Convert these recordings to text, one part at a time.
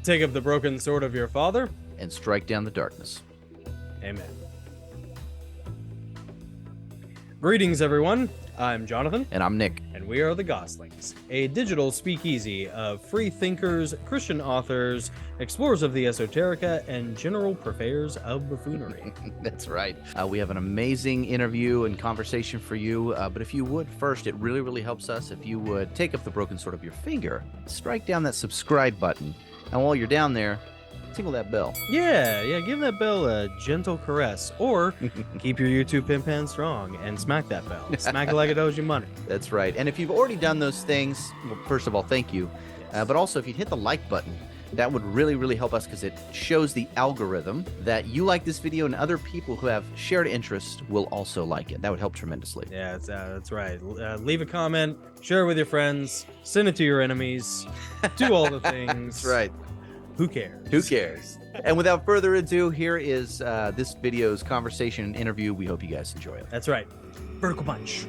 Take up the broken sword of your father. And strike down the darkness. Amen. Greetings, everyone. I'm Jonathan. And I'm Nick. And we are the Gosslings, a digital speakeasy of free thinkers, Christian authors, explorers of the esoterica, and general purveyors of buffoonery. That's right. We have an amazing interview and conversation for you. But if you would first, it really, really helps us if you would take up the broken sword of your finger, strike down that subscribe button, and while you're down there, tickle that bell. Yeah, give that bell a gentle caress, or keep your YouTube pin pan strong and smack that bell. Smack it like it owes you money. That's right. And if you've already done those things, well, first of all, thank you. But also, if you'd hit the like button, that would really, really help us because it shows the algorithm that you like this video and other people who have shared interests will also like it. That would help tremendously. Yeah, that's right. Leave a comment, share it with your friends, send it to your enemies, do all the things. That's right. Who cares? Who cares? And without further ado, here is this video's conversation and interview. We hope you guys enjoy it. That's right. Vertical punch.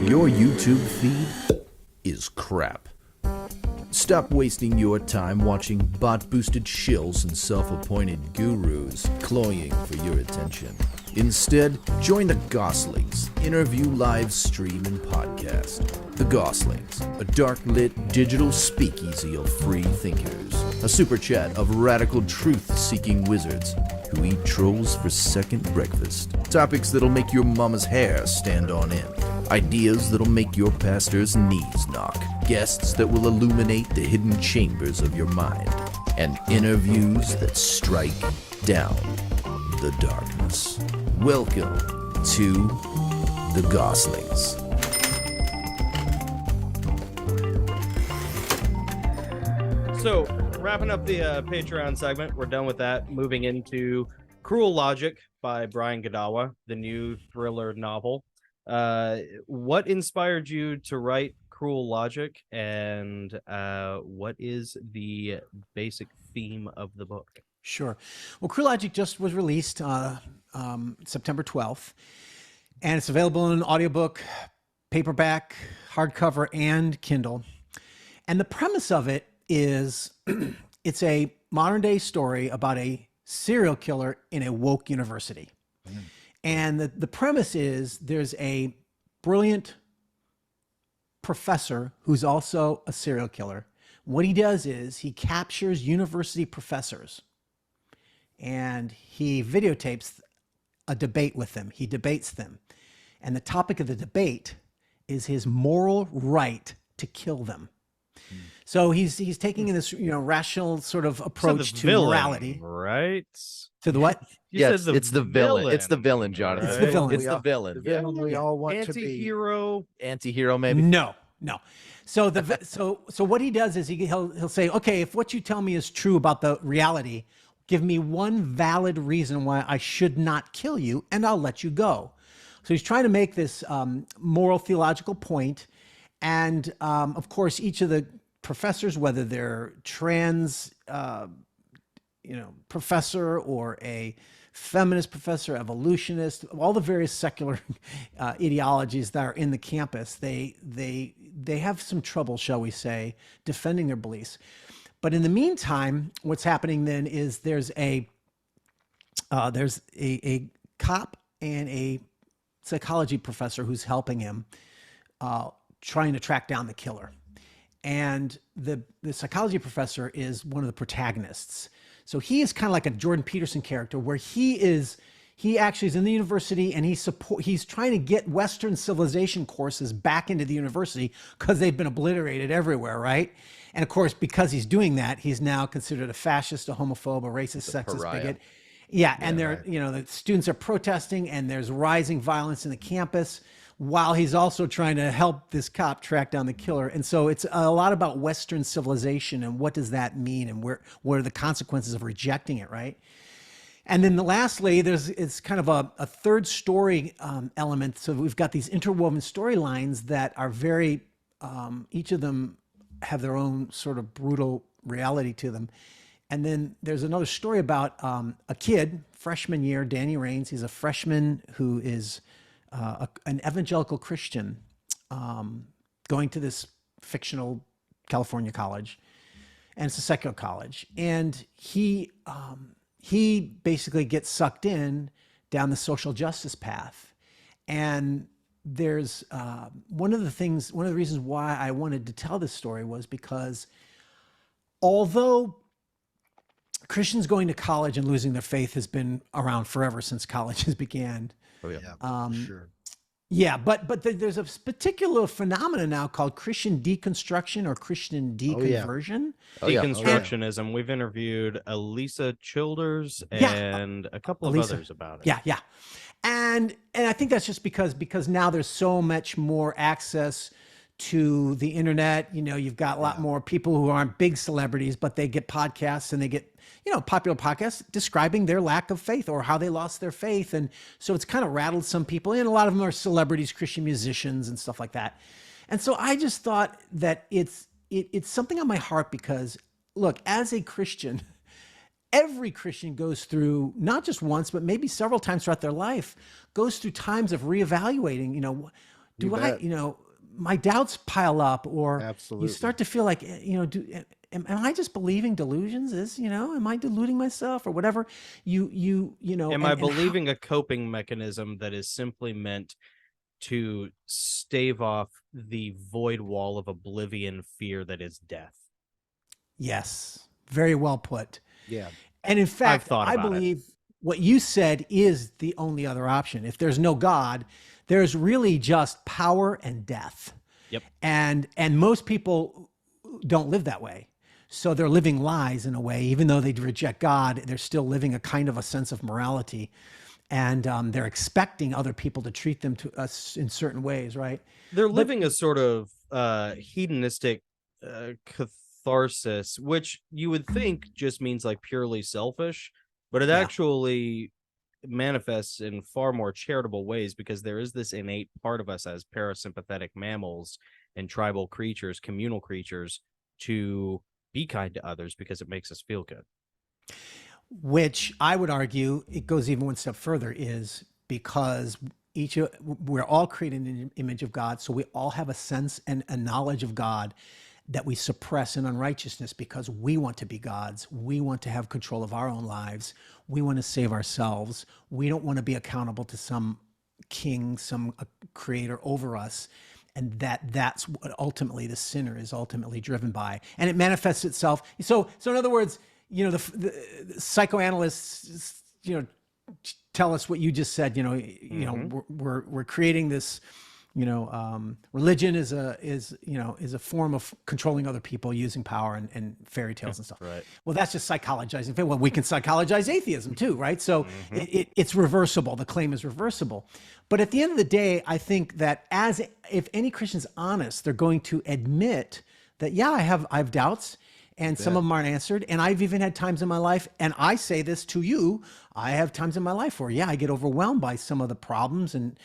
Your YouTube feed is crap. Stop wasting your time watching bot-boosted shills and self-appointed gurus cloying for your attention. Instead, join the Gosslings interview live stream and podcast. The Gosslings, a dark-lit digital speakeasy of free thinkers. A super chat of radical truth-seeking wizards who eat trolls for second breakfast. Topics that'll make your mama's hair stand on end. Ideas that'll make your pastor's knees knock. Guests that will illuminate the hidden chambers of your mind. And interviews that strike down the darkness. Welcome to the Gosslings. So, wrapping up the Patreon segment, we're done with that. Moving into Cruel Logic by Brian Godawa, the new thriller novel. What inspired you to write Cruel Logic, and what is the basic theme of the book? Sure. Well, Cruel Logic just was released September 12th, and it's available in audiobook, paperback, hardcover, and Kindle. And the premise of it is it's a modern day story about a serial killer in a woke university. And the premise is there's a brilliant professor who's also a serial killer. What he does is he captures university professors and he videotapes a debate with them. He debates them. And the topic of the debate is his moral right to kill them. So he's taking this, rational sort of approach to morality. Right? To the what? Yes, it's the villain. It's the villain, Jonathan. It's the villain. It's the villain. The villain we all want to be. Anti-hero, maybe? No. So so what he does is he'll say, okay, if what you tell me is true about the reality, give me one valid reason why I should not kill you, and I'll let you go. So he's trying to make this moral theological point, and of course, each of the professors, whether they're trans, professor or a feminist professor, evolutionist, all the various secular ideologies that are in the campus, they have some trouble, shall we say, defending their beliefs. But in the meantime, what's happening then is there's a cop and a psychology professor who's helping him trying to track down the killer. And the psychology professor is one of the protagonists. So he is kind of like a Jordan Peterson character where he actually is in the university and he's trying to get Western civilization courses back into the university because they've been obliterated everywhere, right? And of course, because he's doing that, he's now considered a fascist, a homophobe, a racist, sexist, bigot. Yeah, and the students are protesting and there's rising violence in the campus while he's also trying to help this cop track down the killer. And so it's a lot about Western civilization and what does that mean and what are the consequences of rejecting it, right? And then lastly, it's kind of a third story element. So we've got these interwoven storylines that are very, each of them have their own sort of brutal reality to them. And then there's another story about a kid, freshman year, Danny Rains. He's a freshman who is an evangelical Christian going to this fictional California college, and it's a secular college. And he basically gets sucked in down the social justice path. And there's one of the reasons why I wanted to tell this story was because although Christians going to college and losing their faith has been around forever since colleges began. Oh yeah. For sure. Yeah, but there's a particular phenomenon now called Christian deconstruction or Christian deconversion. Deconstructionism. We've interviewed Elisa Childers and a couple of others about it. Yeah. And I think that's just because now there's so much more access to the internet. You know, you've got a lot more people who aren't big celebrities, but they get podcasts and they get, popular podcasts describing their lack of faith or how they lost their faith. And so it's kind of rattled some people, and a lot of them are celebrities, Christian musicians and stuff like that. And so I just thought that it's something on my heart because, look, as a Christian, every Christian goes through, not just once, but maybe several times throughout their life, goes through times of reevaluating, my doubts pile up, or Absolutely. you start to feel like, am I just believing delusions? Am I deluding myself or whatever? Am I believing a coping mechanism that is simply meant to stave off the void wall of oblivion fear that is death? Yes, very well put. Yeah. And in fact, I about believe what you said is the only other option. If there's no God, there's really just power and death. Yep. And most people don't live that way. So they're living lies in a way, even though they reject God, they're still living a kind of a sense of morality. And they're expecting other people to treat them to us in certain ways, right? They're living a sort of hedonistic catharsis, which you would think just means like purely selfish, but it actually manifests in far more charitable ways, because there is this innate part of us as parasympathetic mammals and tribal creatures, communal creatures, to be kind to others because it makes us feel good. Which I would argue, it goes even one step further, is because we're all created in the image of God, so we all have a sense and a knowledge of God that we suppress in unrighteousness because we want to be gods. We want to have control of our own lives. We want to save ourselves. We don't want to be accountable to some king, some creator over us. And that's what ultimately the sinner is ultimately driven by. And it manifests itself. So in other words, the psychoanalysts, tell us what you just said. We're creating this. Religion is a form of controlling other people using power and fairy tales and stuff. Right. Well, that's just psychologizing. Well, we can psychologize atheism too, right? So it's reversible. The claim is reversible. But at the end of the day, I think that if any Christian's honest, they're going to admit that, I have doubts. And some of them aren't answered. And I've even had times in my life, and I say this to you, I have times in my life where, I get overwhelmed by some of the problems and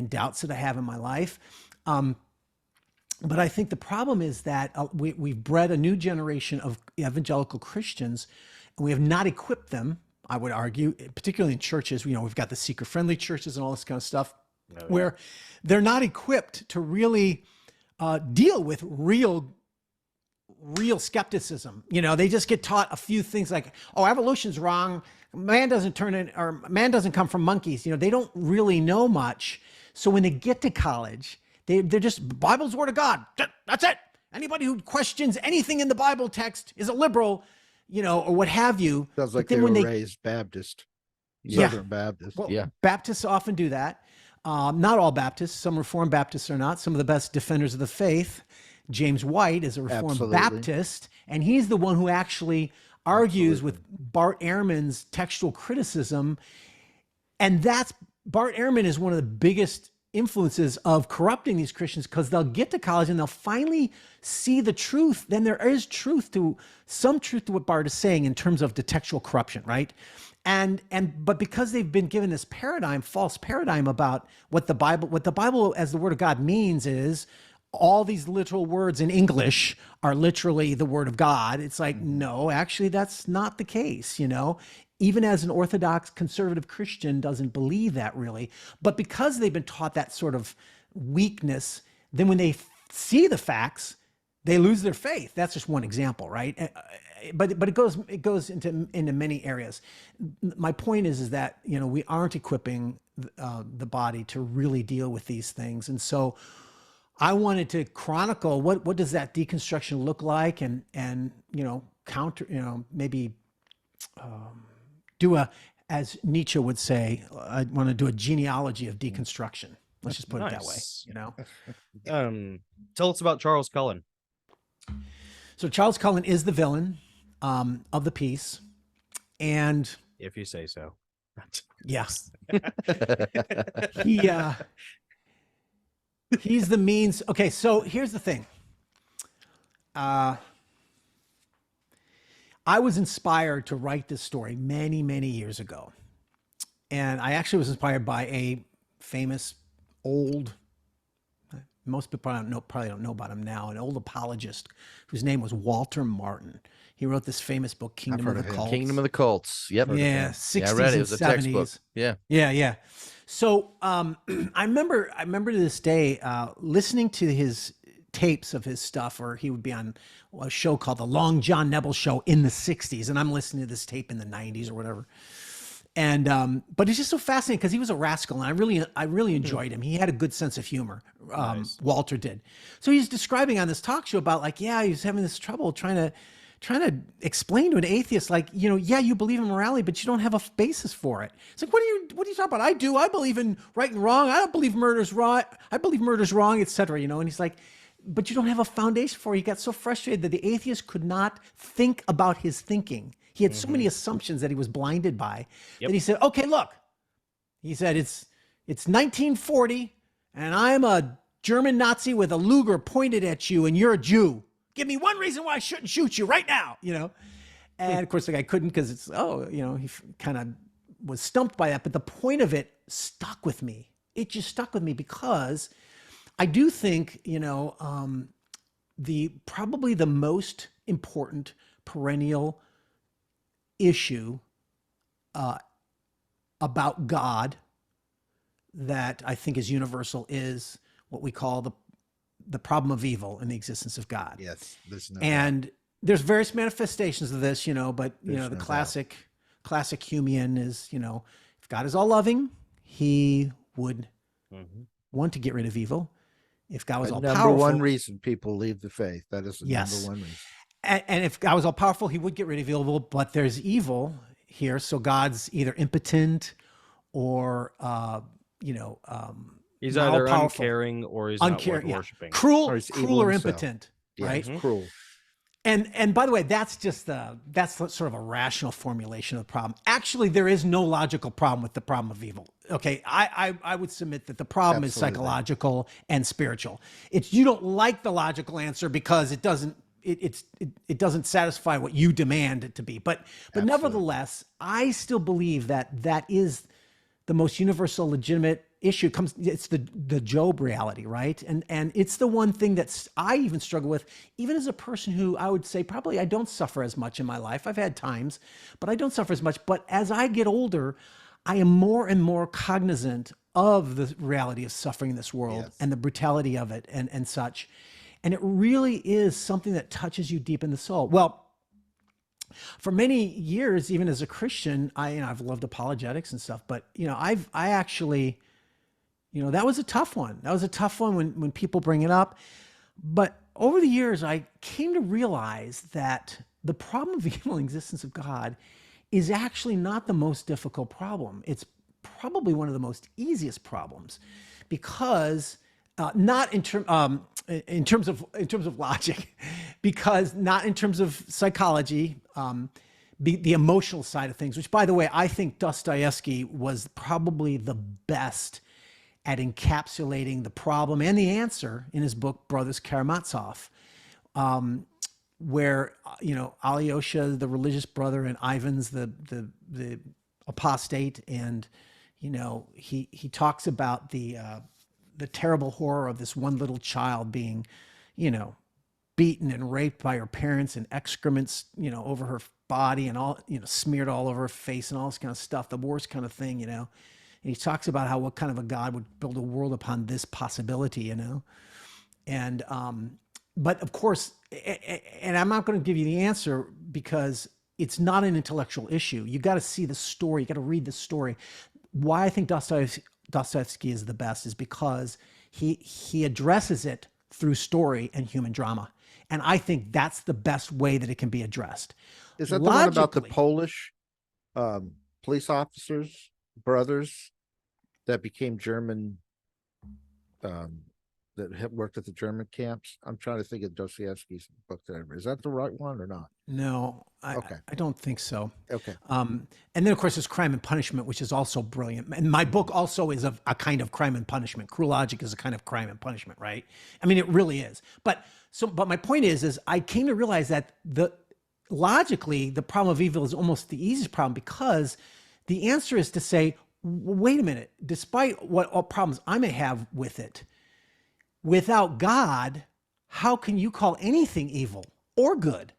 doubts that I have in my life. But I think the problem is that we've bred a new generation of evangelical Christians, and we have not equipped them, I would argue, particularly in churches. We've got the seeker-friendly churches and all this kind of stuff, where they're not equipped to really deal with real skepticism. They just get taught a few things like, evolution's wrong. Man doesn't come from monkeys. They don't really know much. So when they get to college, they're just, Bible's the word of God. That's it. Anybody who questions anything in the Bible text is a liberal, or what have you. Sounds like they were raised Baptist. Southern Baptist. Well, Baptists often do that. Not all Baptists. Some Reformed Baptists are not. Some of the best defenders of the faith. James White is a Reformed Baptist, and he's the one who actually argues with Bart Ehrman's textual criticism. And Bart Ehrman is one of the biggest influences of corrupting these Christians, because they'll get to college and they'll finally see the truth. Then there is some truth to what Bart is saying in terms of the textual corruption, right? But because they've been given this false paradigm about what the Bible as the Word of God means is, all these literal words in English are literally the word of God. It's like, no, actually, that's not the case, Even as an Orthodox conservative Christian doesn't believe that really. But because they've been taught that sort of weakness, then when they see the facts, they lose their faith. That's just one example, right? But it goes into many areas. My point is that, you know, we aren't equipping the body to really deal with these things, and so I wanted to chronicle what does that deconstruction look like, and you know, counter, you know, maybe do a, as Nietzsche would say, I want to do a genealogy of deconstruction. Let's just put it that way, Nice. you know. Tell us about Charles Cullen. So Charles Cullen is the villain of the piece, and If you say so. yes, he's the means. Okay, so here's the thing. I was inspired to write this story many, many years ago, and I actually was inspired by a famous old. Most people probably don't know about him now. An old apologist whose name was Walter Martin. He wrote this famous book, Kingdom of the Cults. Kingdom of the Cults. Yep. Yeah, 60s I read it. It and was a 70s. textbook. Yeah. Yeah. So I remember to this day listening to his tapes of his stuff, or he would be on a show called The Long John Nebel Show in the 60s, and I'm listening to this tape in the 90s or whatever. And but it's just so fascinating because he was a rascal, and I really enjoyed him. He had a good sense of humor. Nice. Walter did. So he's describing on this talk show about, like, yeah, he was having this trouble trying to explain to an atheist, like, you know, yeah, you believe in morality, but you don't have a basis for it. It's like, what are you talking about? I do. I believe in right and wrong. I don't believe murder's right. I believe murder's wrong, etc. You know, and he's like, but you don't have a foundation for it. He got so frustrated that the atheist could not think about his thinking. He had so many assumptions that he was blinded by that he said, okay, look, he said, it's 1940 and I'm a German Nazi with a Luger pointed at you and you're a Jew. Give me one reason why I shouldn't shoot you right now, you know? And of course the guy couldn't, because it's, you know, he kind of was stumped by that. But the point of it stuck with me. It just stuck with me because I do think, you know, probably the most important perennial issue about God that I think is universal is what we call the problem of evil and the existence of God. Yes, there's various manifestations of this, you know, but you know, the no classic Humean is, you know, if God is all loving, he would want to get rid of evil. If God was all number powerful, one reason people leave the faith. That is the number one reason. And if God was all powerful, he would get rid of evil, but there's evil here. So God's either impotent or, you know, he's either uncaring or he's not worth worshiping. Cruel or himself. impotent, right? Cruel. And by the way, that's sort of a rational formulation of the problem. Actually, there is no logical problem with the problem of evil. Okay, I would submit that the problem is psychological and spiritual. It's, you don't like the logical answer because it doesn't satisfy what you demand it to be. But nevertheless, I still believe that is the most universal, legitimate issue. It's the Job reality, right? And it's the one thing that I even struggle with, even as a person who I would say probably I don't suffer as much in my life. I've had times, but I don't suffer as much. But as I get older, I am more and more cognizant of the reality of suffering in this world and the brutality of it and such. And it really is something that touches you deep in the soul. Well, for many years, even as a Christian, I've loved apologetics and stuff, but you know, I actually, you know, that was a tough one. That was a tough one when people bring it up. But over the years, I came to realize that the problem of the evil existence of God is actually not the most difficult problem. It's probably one of the most easiest problems, because not in terms of logic, because not in terms of psychology, the emotional side of things, which, by the way, I think Dostoevsky was probably the best at encapsulating the problem and the answer in his book, Brothers Karamazov, where, you know, Alyosha, the religious brother, and Ivan's the apostate. And, you know, he talks about the terrible horror of this one little child being, you know, beaten and raped by her parents, and excrements, you know, over her body and all, you know, smeared all over her face and all this kind of stuff, the worst kind of thing, you know. And he talks about how what kind of a God would build a world upon this possibility, you know. And but of course, and I'm not going to give you the answer because it's not an intellectual issue. You got to see the story. You got to read the story. Why I think Dostoevsky is the best is because he addresses it through story and human drama. And I think that's the best way that it can be addressed. Is that the one about the Logically- Polish police officers, brothers that became German, that had worked at the German camps? I'm trying to think of Dostoevsky's book that I read. Is that the right one or not? No, Okay. I don't think so. Okay. And then, of course, there's Crime and Punishment, which is also brilliant. And my book also is a kind of crime and punishment. Cruel Logic is a kind of crime and punishment, right? I mean, it really is. But my point is I came to realize that logically, the problem of evil is almost the easiest problem because the answer is to say, wait a minute, despite all problems I may have with it, without God, how can you call anything evil or good?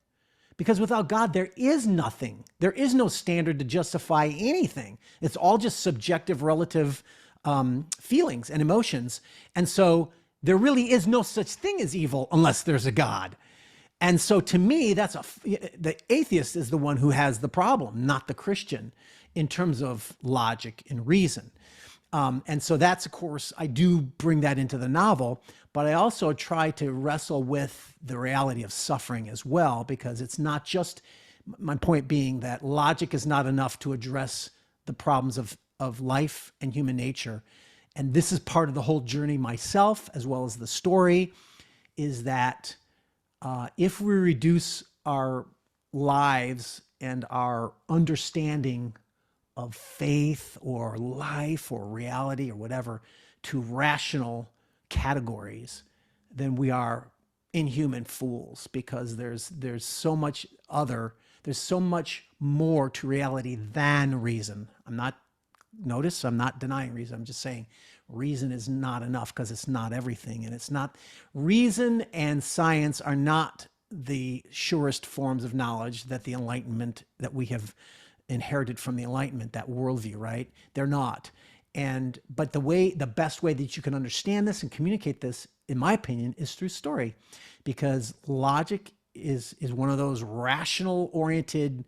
Because without God, there is nothing. There is no standard to justify anything. It's all just subjective, relative feelings and emotions. And so there really is no such thing as evil unless there's a God. And so to me, the atheist is the one who has the problem, not the Christian, in terms of logic and reason. And so that's, of course, I do bring that into the novel, but I also try to wrestle with the reality of suffering as well, because it's not just, my point being that logic is not enough to address the problems of life and human nature. And this is part of the whole journey myself, as well as the story, is that if we reduce our lives and our understanding of faith or life or reality or whatever to rational categories, then we are inhuman fools, because there's so much more to reality than reason. I'm not denying reason. I'm just saying reason is not enough, because it's not everything. And it's not, reason and science are not the surest forms of knowledge that the Enlightenment, that we have inherited from the Enlightenment, that worldview, right? They're not. But the best way that you can understand this and communicate this, in my opinion, is through story, because logic is one of those rational oriented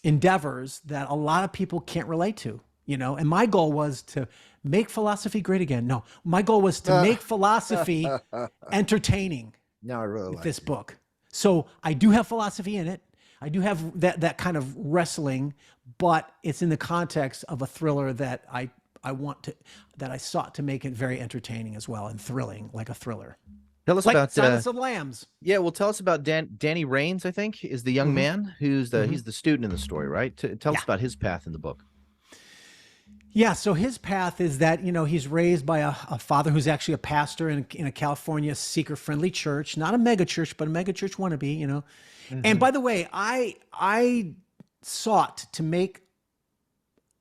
endeavors that a lot of people can't relate to, and my goal was to make philosophy great again. No, my goal was to make philosophy entertaining. No, I really with like this it. book. So I do have philosophy in it. I do have that kind of wrestling, but it's in the context of a thriller that I sought to make it very entertaining as well, and thrilling, like a thriller. Tell us Like about Silence of Lambs. yeah. Well, tell us about Danny Rains. I think is the young man who's he's the student in the story, right? Tell us about his path in the book. Yeah, so his path is that, he's raised by a father who's actually a pastor in a California seeker-friendly church, not a mega church, but a mega church wannabe, And by the way, I sought to make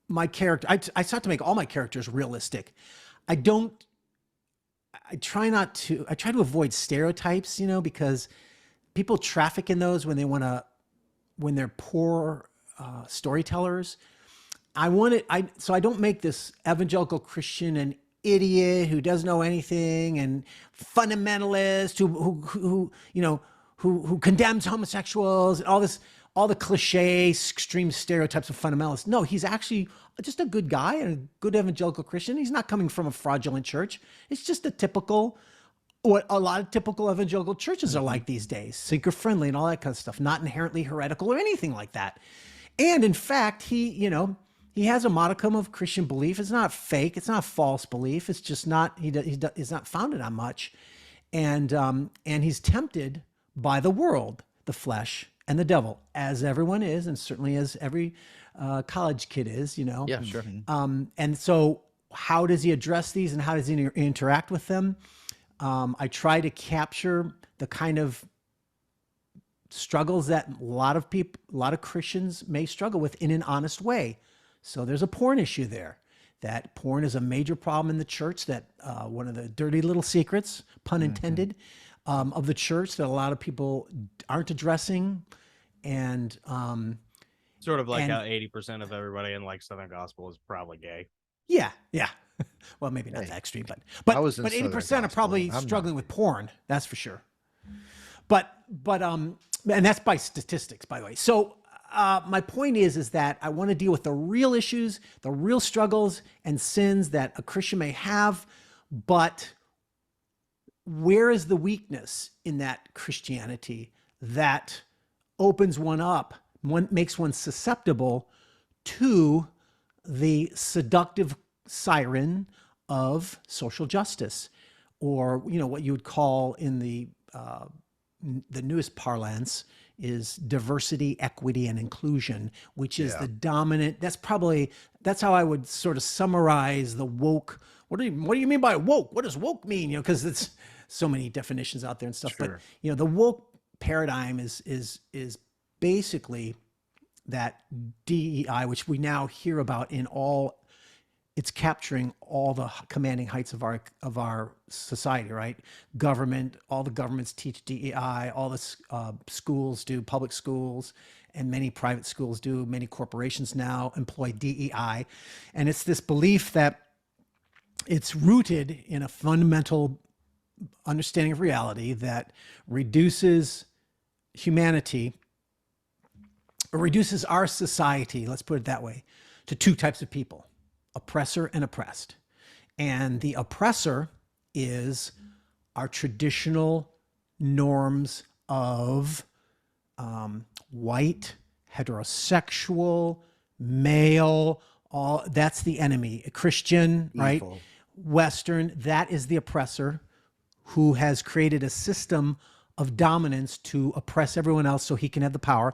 my character, I sought to make all my characters realistic. I try to avoid stereotypes, because people traffic in those when they're poor storytellers. So I don't make this evangelical Christian an idiot who doesn't know anything, and fundamentalist who condemns homosexuals and all the cliche extreme stereotypes of fundamentalists. No, he's actually just a good guy and a good evangelical Christian. He's not coming from a fraudulent church. It's just what a lot of typical evangelical churches are like these days, seeker friendly and all that kind of stuff, not inherently heretical or anything like that. And in fact, he has a modicum of Christian belief. It's not fake. It's not false belief. It's just not, he's not founded on much. And he's tempted by the world, the flesh, and the devil, as everyone is, and certainly as every college kid is, Yeah, sure. And so how does he address these, and how does he interact with them? I try to capture the kind of struggles that a lot of Christians may struggle with in an honest way. So there's a porn issue there. That porn is a major problem in the church, that one of the dirty little secrets, pun intended, of the church that a lot of people aren't addressing. And Sort of like how 80% of everybody in like Southern Gospel is probably gay. yeah. Well, maybe not Hey, that extreme, but I was in 80% are Southern probably Gospel. I'm struggling with porn. That's for sure. But and that's by statistics, by the way. So my point is that I want to deal with the real issues, the real struggles and sins that a Christian may have, but where is the weakness in that Christianity that opens one up, makes one susceptible to the seductive siren of social justice, or what you would call in the newest parlance is diversity, equity, and inclusion, which is the dominant. That's how I would sort of summarize the woke. What do you mean by woke? What does woke mean? Because it's so many definitions out there and stuff. Sure. But the woke paradigm is basically that DEI, which we now hear about in all. It's capturing all the commanding heights of our society, right? Government, all the governments teach DEI, all the schools do, public schools, and many private schools do. Many corporations now employ DEI. And it's this belief that it's rooted in a fundamental understanding of reality that reduces humanity, or reduces our society, let's put it that way, to two types of people: oppressor and oppressed. And the oppressor is our traditional norms of white, heterosexual, male, all that's the enemy. Christian, right? Evil. Western, that is the oppressor who has created a system of dominance to oppress everyone else so he can have the power.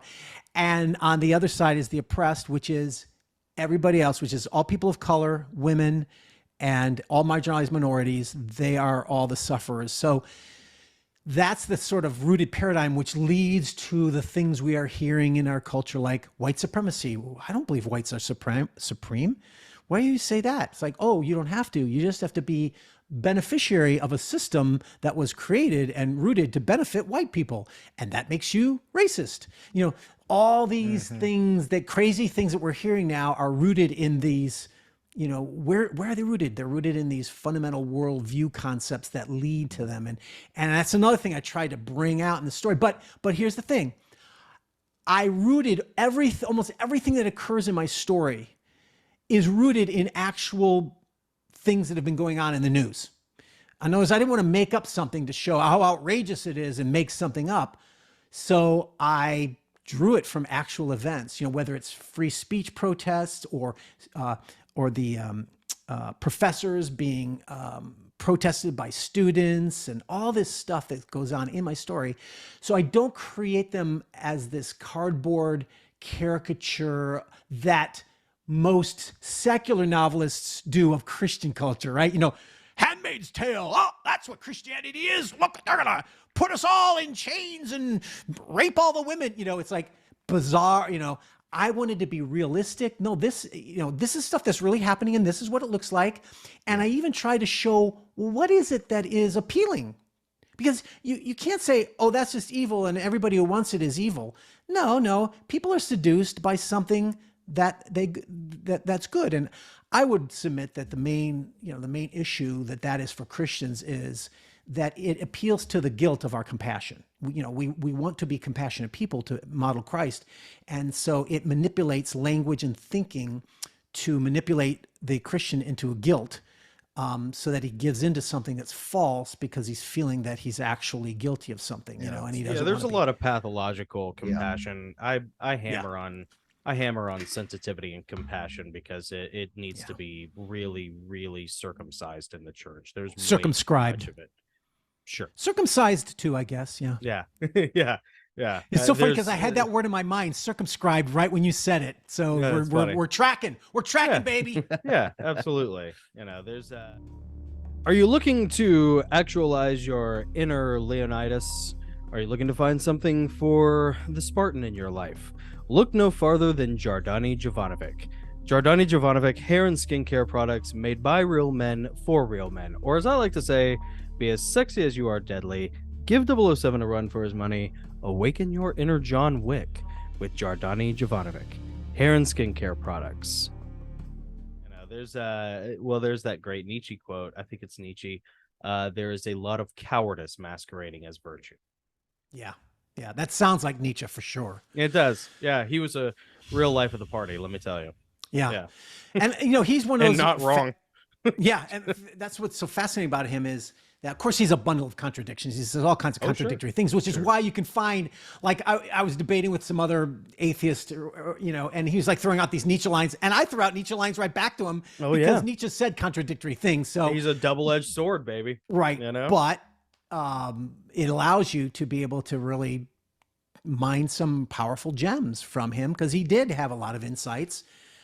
And on the other side is the oppressed, which is everybody else, which is all people of color, women, and all marginalized minorities. They are all the sufferers. So that's the sort of rooted paradigm which leads to the things we are hearing in our culture, like white supremacy. I don't believe whites are supreme. Why do you say that? It's like, oh, you don't have to. You just have to be beneficiary of a system that was created and rooted to benefit white people. And that makes you racist. All these things, crazy things that we're hearing now are rooted in these, where are they rooted? They're rooted in these fundamental worldview concepts that lead to them. And that's another thing I tried to bring out in the story. But here's the thing. I rooted almost everything that occurs in my story is rooted in actual things that have been going on in the news. I didn't want to make up something to show how outrageous it is and make something up. So I drew it from actual events, whether it's free speech protests or the professors being protested by students and all this stuff that goes on in my story. So I don't create them as this cardboard caricature that most secular novelists do of Christian culture, right? Handmaid's Tale. Oh, that's what Christianity is. Look, they're going to put us all in chains and rape all the women. It's like bizarre. I wanted to be realistic. No, this is stuff that's really happening, and this is what it looks like. And I even try to show, well, what is it that is appealing? Because you can't say, oh, that's just evil and everybody who wants it is evil. No, people are seduced by something that's good. And I would submit that the main issue that is for Christians is that it appeals to the guilt of our compassion. We want to be compassionate people to model Christ. And so it manipulates language and thinking to manipulate the Christian into a guilt, so that he gives into something that's false because he's feeling that he's actually guilty of something, and he doesn't. There's a lot of pathological compassion. I hammer on sensitivity and compassion because it needs to be really, really circumcised in the church. There's circumscribed way too much of it. Sure. Circumcised too, I guess. Yeah. Yeah. Yeah. It's so funny because I had that word in my mind, circumscribed, right when you said it. So we're tracking. We're tracking, baby. Yeah, absolutely. There's Are you looking to actualize your inner Leonidas? Are you looking to find something for the Spartan in your life? Look no farther than Giordani Jovanovic. Giordani Jovanovic hair and skincare products made by real men for real men. Or as I like to say, be as sexy as you are deadly, give 007 a run for his money, awaken your inner John Wick with Giordani Jovanovic hair and skincare products. there's that great Nietzsche quote. I think it's Nietzsche. There is a lot of cowardice masquerading as virtue. Yeah. Yeah. That sounds like Nietzsche for sure. It does. Yeah, he was a real life of the party, let me tell you. Yeah. Yeah. And, he's one of those. And not wrong. Yeah. And that's what's so fascinating about him is that, of course, he's a bundle of contradictions. He says all kinds of contradictory things, which is why you can find, like, I was debating with some other atheist, and he was like throwing out these Nietzsche lines, and I threw out Nietzsche lines right back to him because Nietzsche said contradictory things. So he's a double-edged sword, baby. Right. You know? But it allows you to be able to really mine some powerful gems from him, because he did have a lot of insights.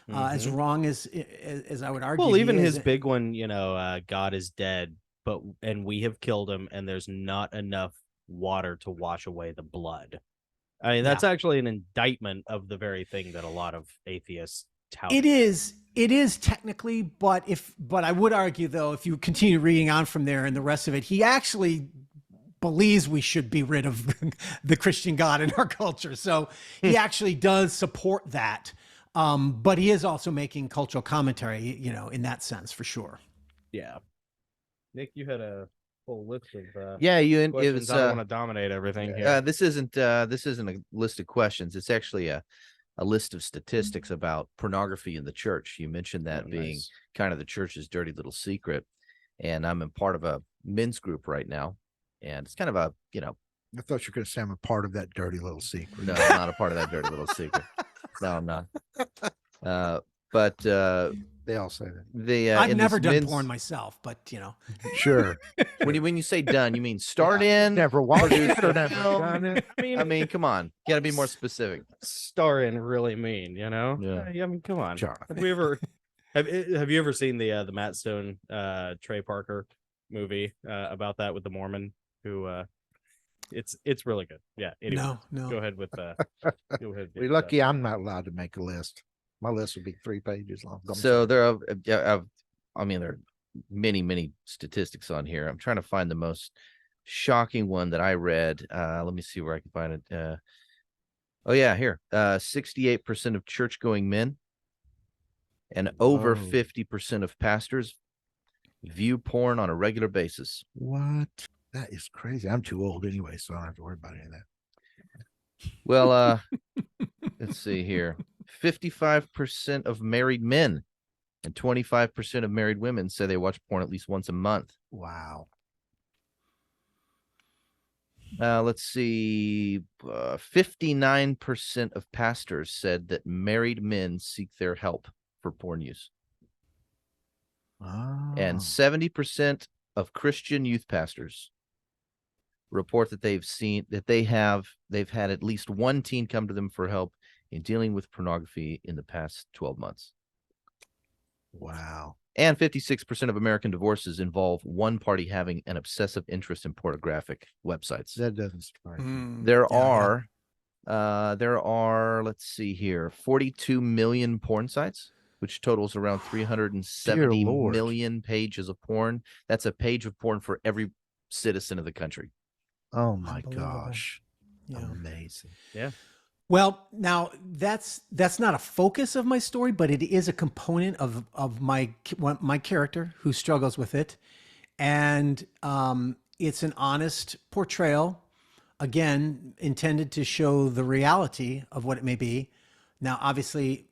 As wrong as I would argue. Well, even his big one, God is dead, and we have killed him, and there's not enough water to wash away the blood. I mean, that's actually an indictment of the very thing that a lot of atheists tout. It is technically, but I would argue, though, if you continue reading on from there and the rest of it, he actually believes we should be rid of the Christian God in our culture. So he actually does support that. But he is also making cultural commentary, in that sense, for sure. Yeah. Nick, you had a whole list of it was. I don't want to dominate everything here. This isn't a list of questions. It's actually a list of statistics about pornography in the church. You mentioned that being kind of the church's dirty little secret, and I'm in part of a men's group right now, and it's kind of a I thought you were going to say I'm a part of that dirty little secret. No, I'm not a part of that dirty little secret. No, I'm not. But they all say that. I've never done porn myself, but Sure. When you say done, you mean start in? Never watched it or never done it. I mean, come on, got to be more specific. Star in really mean, Yeah. I mean, come on. John. Have we ever have you ever seen the Matt Stone Trey Parker movie about that with the Mormon who it's really good. Yeah. Anyway, no. Go ahead with We're lucky I'm not allowed to make a list. My list would be 3 pages long. So there are there are many statistics on here. I'm trying to find the most shocking one that I read. Let me see where I can find it. Here. 68% of church-going men and over 50% of pastors view porn on a regular basis. What? That is crazy. I'm too old anyway, so I don't have to worry about any of that. Well, let's see here. 55% of married men and 25% of married women say they watch porn at least once a month. Wow. Let's see. 59% of pastors said that married men seek their help for porn use. Oh. And 70% of Christian youth pastors report that they've had at least one teen come to them for help in dealing with pornography in the past 12 months. Wow. And 56% of American divorces involve one party having an obsessive interest in pornographic websites. That doesn't surprise me. There are, let's see here, 42 million porn sites, which totals around 370 million pages of porn. That's a page of porn for every citizen of the country. Oh my gosh. Yeah. Amazing. Yeah. Well, now that's not a focus of my story, but it is a component of my character who struggles with it, and it's an honest portrayal, again intended to show the reality of what it may be. Now,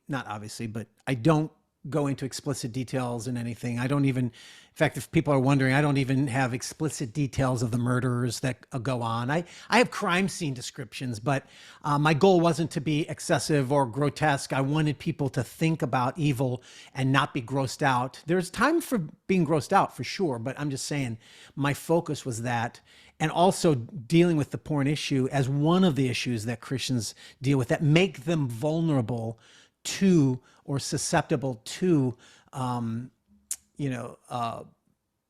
not obviously, but I don't go into explicit details in anything. I don't even, in fact, if people are wondering, I don't even have explicit details of the murders that go on. I have crime scene descriptions, but my goal wasn't to be excessive or grotesque. I wanted people to think about evil and not be grossed out. There's time for being grossed out for sure, but I'm just saying my focus was that. And also dealing with the porn issue as one of the issues that Christians deal with that make them vulnerable to or susceptible to,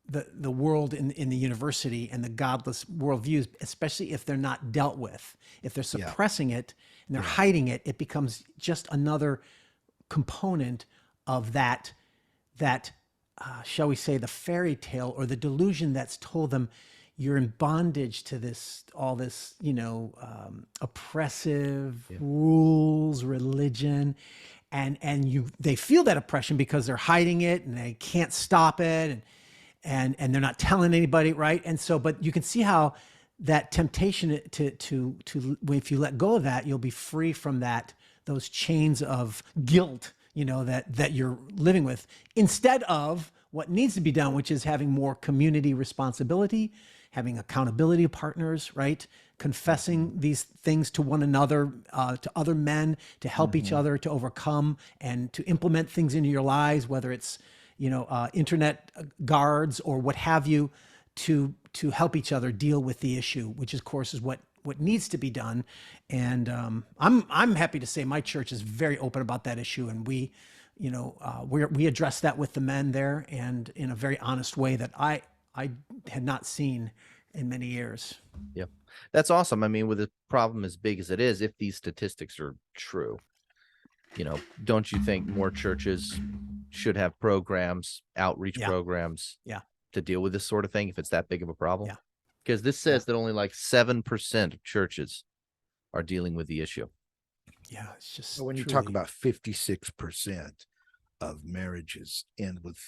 the world in the university and the godless worldviews, especially if they're not dealt with. If they're suppressing it and they're hiding it, it becomes just another component of that, shall we say, the fairy tale or the delusion that's told them you're in bondage to all this, oppressive rules, religion. and they feel that oppression because they're hiding it and they can't stop it, and they're not telling anybody, right? And so, but you can see how that temptation to if you let go of that, you'll be free from those chains of guilt, that you're living with, instead of what needs to be done, which is having more community responsibility, having accountability partners, right? Confessing these things to one another, to other men, to help each other to overcome and to implement things into your lives, whether it's, internet guards or what have you, to help each other deal with the issue, which of course is what needs to be done. And I'm happy to say my church is very open about that issue, and we address that with the men there, and in a very honest way that I had not seen in many years. Yeah, that's awesome. I mean, with a problem as big as it is, if these statistics are true, don't you think more churches should have programs, outreach programs, to deal with this sort of thing if it's that big of a problem? Yeah. Because this says that only like 7% of churches are dealing with the issue. Yeah, it's just But when you talk about 56% of marriages end with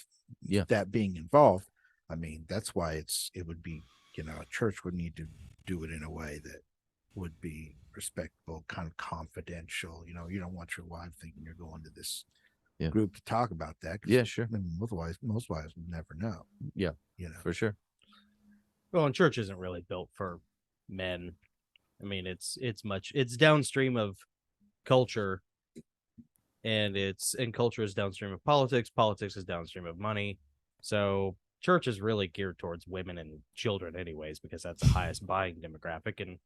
that being involved, I mean, that's why it would be, a church would need to do it in a way that would be respectful, kind of confidential. You don't want your wife thinking you're going to this group to talk about that. Yeah, sure. I mean, most wives would never know. Yeah, for sure. Well, and church isn't really built for men. I mean, it's downstream of culture, and culture is downstream of politics. Politics is downstream of money. So church is really geared towards women and children anyways, because that's the highest buying demographic, and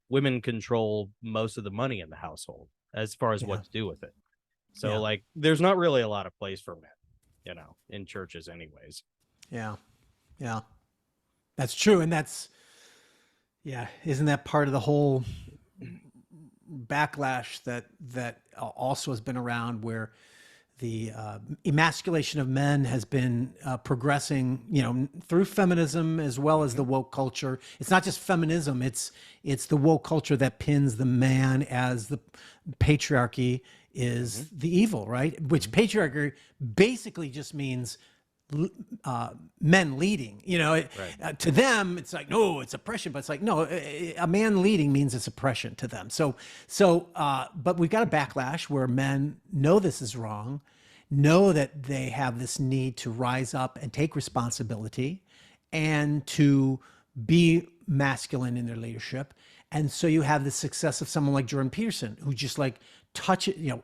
women control most of the money in the household as far as what to do with it. So like, there's not really a lot of place for men, in churches anyways. Yeah. That's true. And isn't that part of the whole backlash that also has been around, where the emasculation of men has been progressing, through feminism as well as the woke culture. It's not just feminism; it's the woke culture that pins the man as the patriarchy is the evil, right? Which patriarchy basically just means men leading. To them it's like, no, it's oppression, but it's like, no, a man leading means it's oppression to them. So but we've got a backlash where men know this is wrong, know that they have this need to rise up and take responsibility and to be masculine in their leadership. And so you have the success of someone like Jordan Peterson, who just like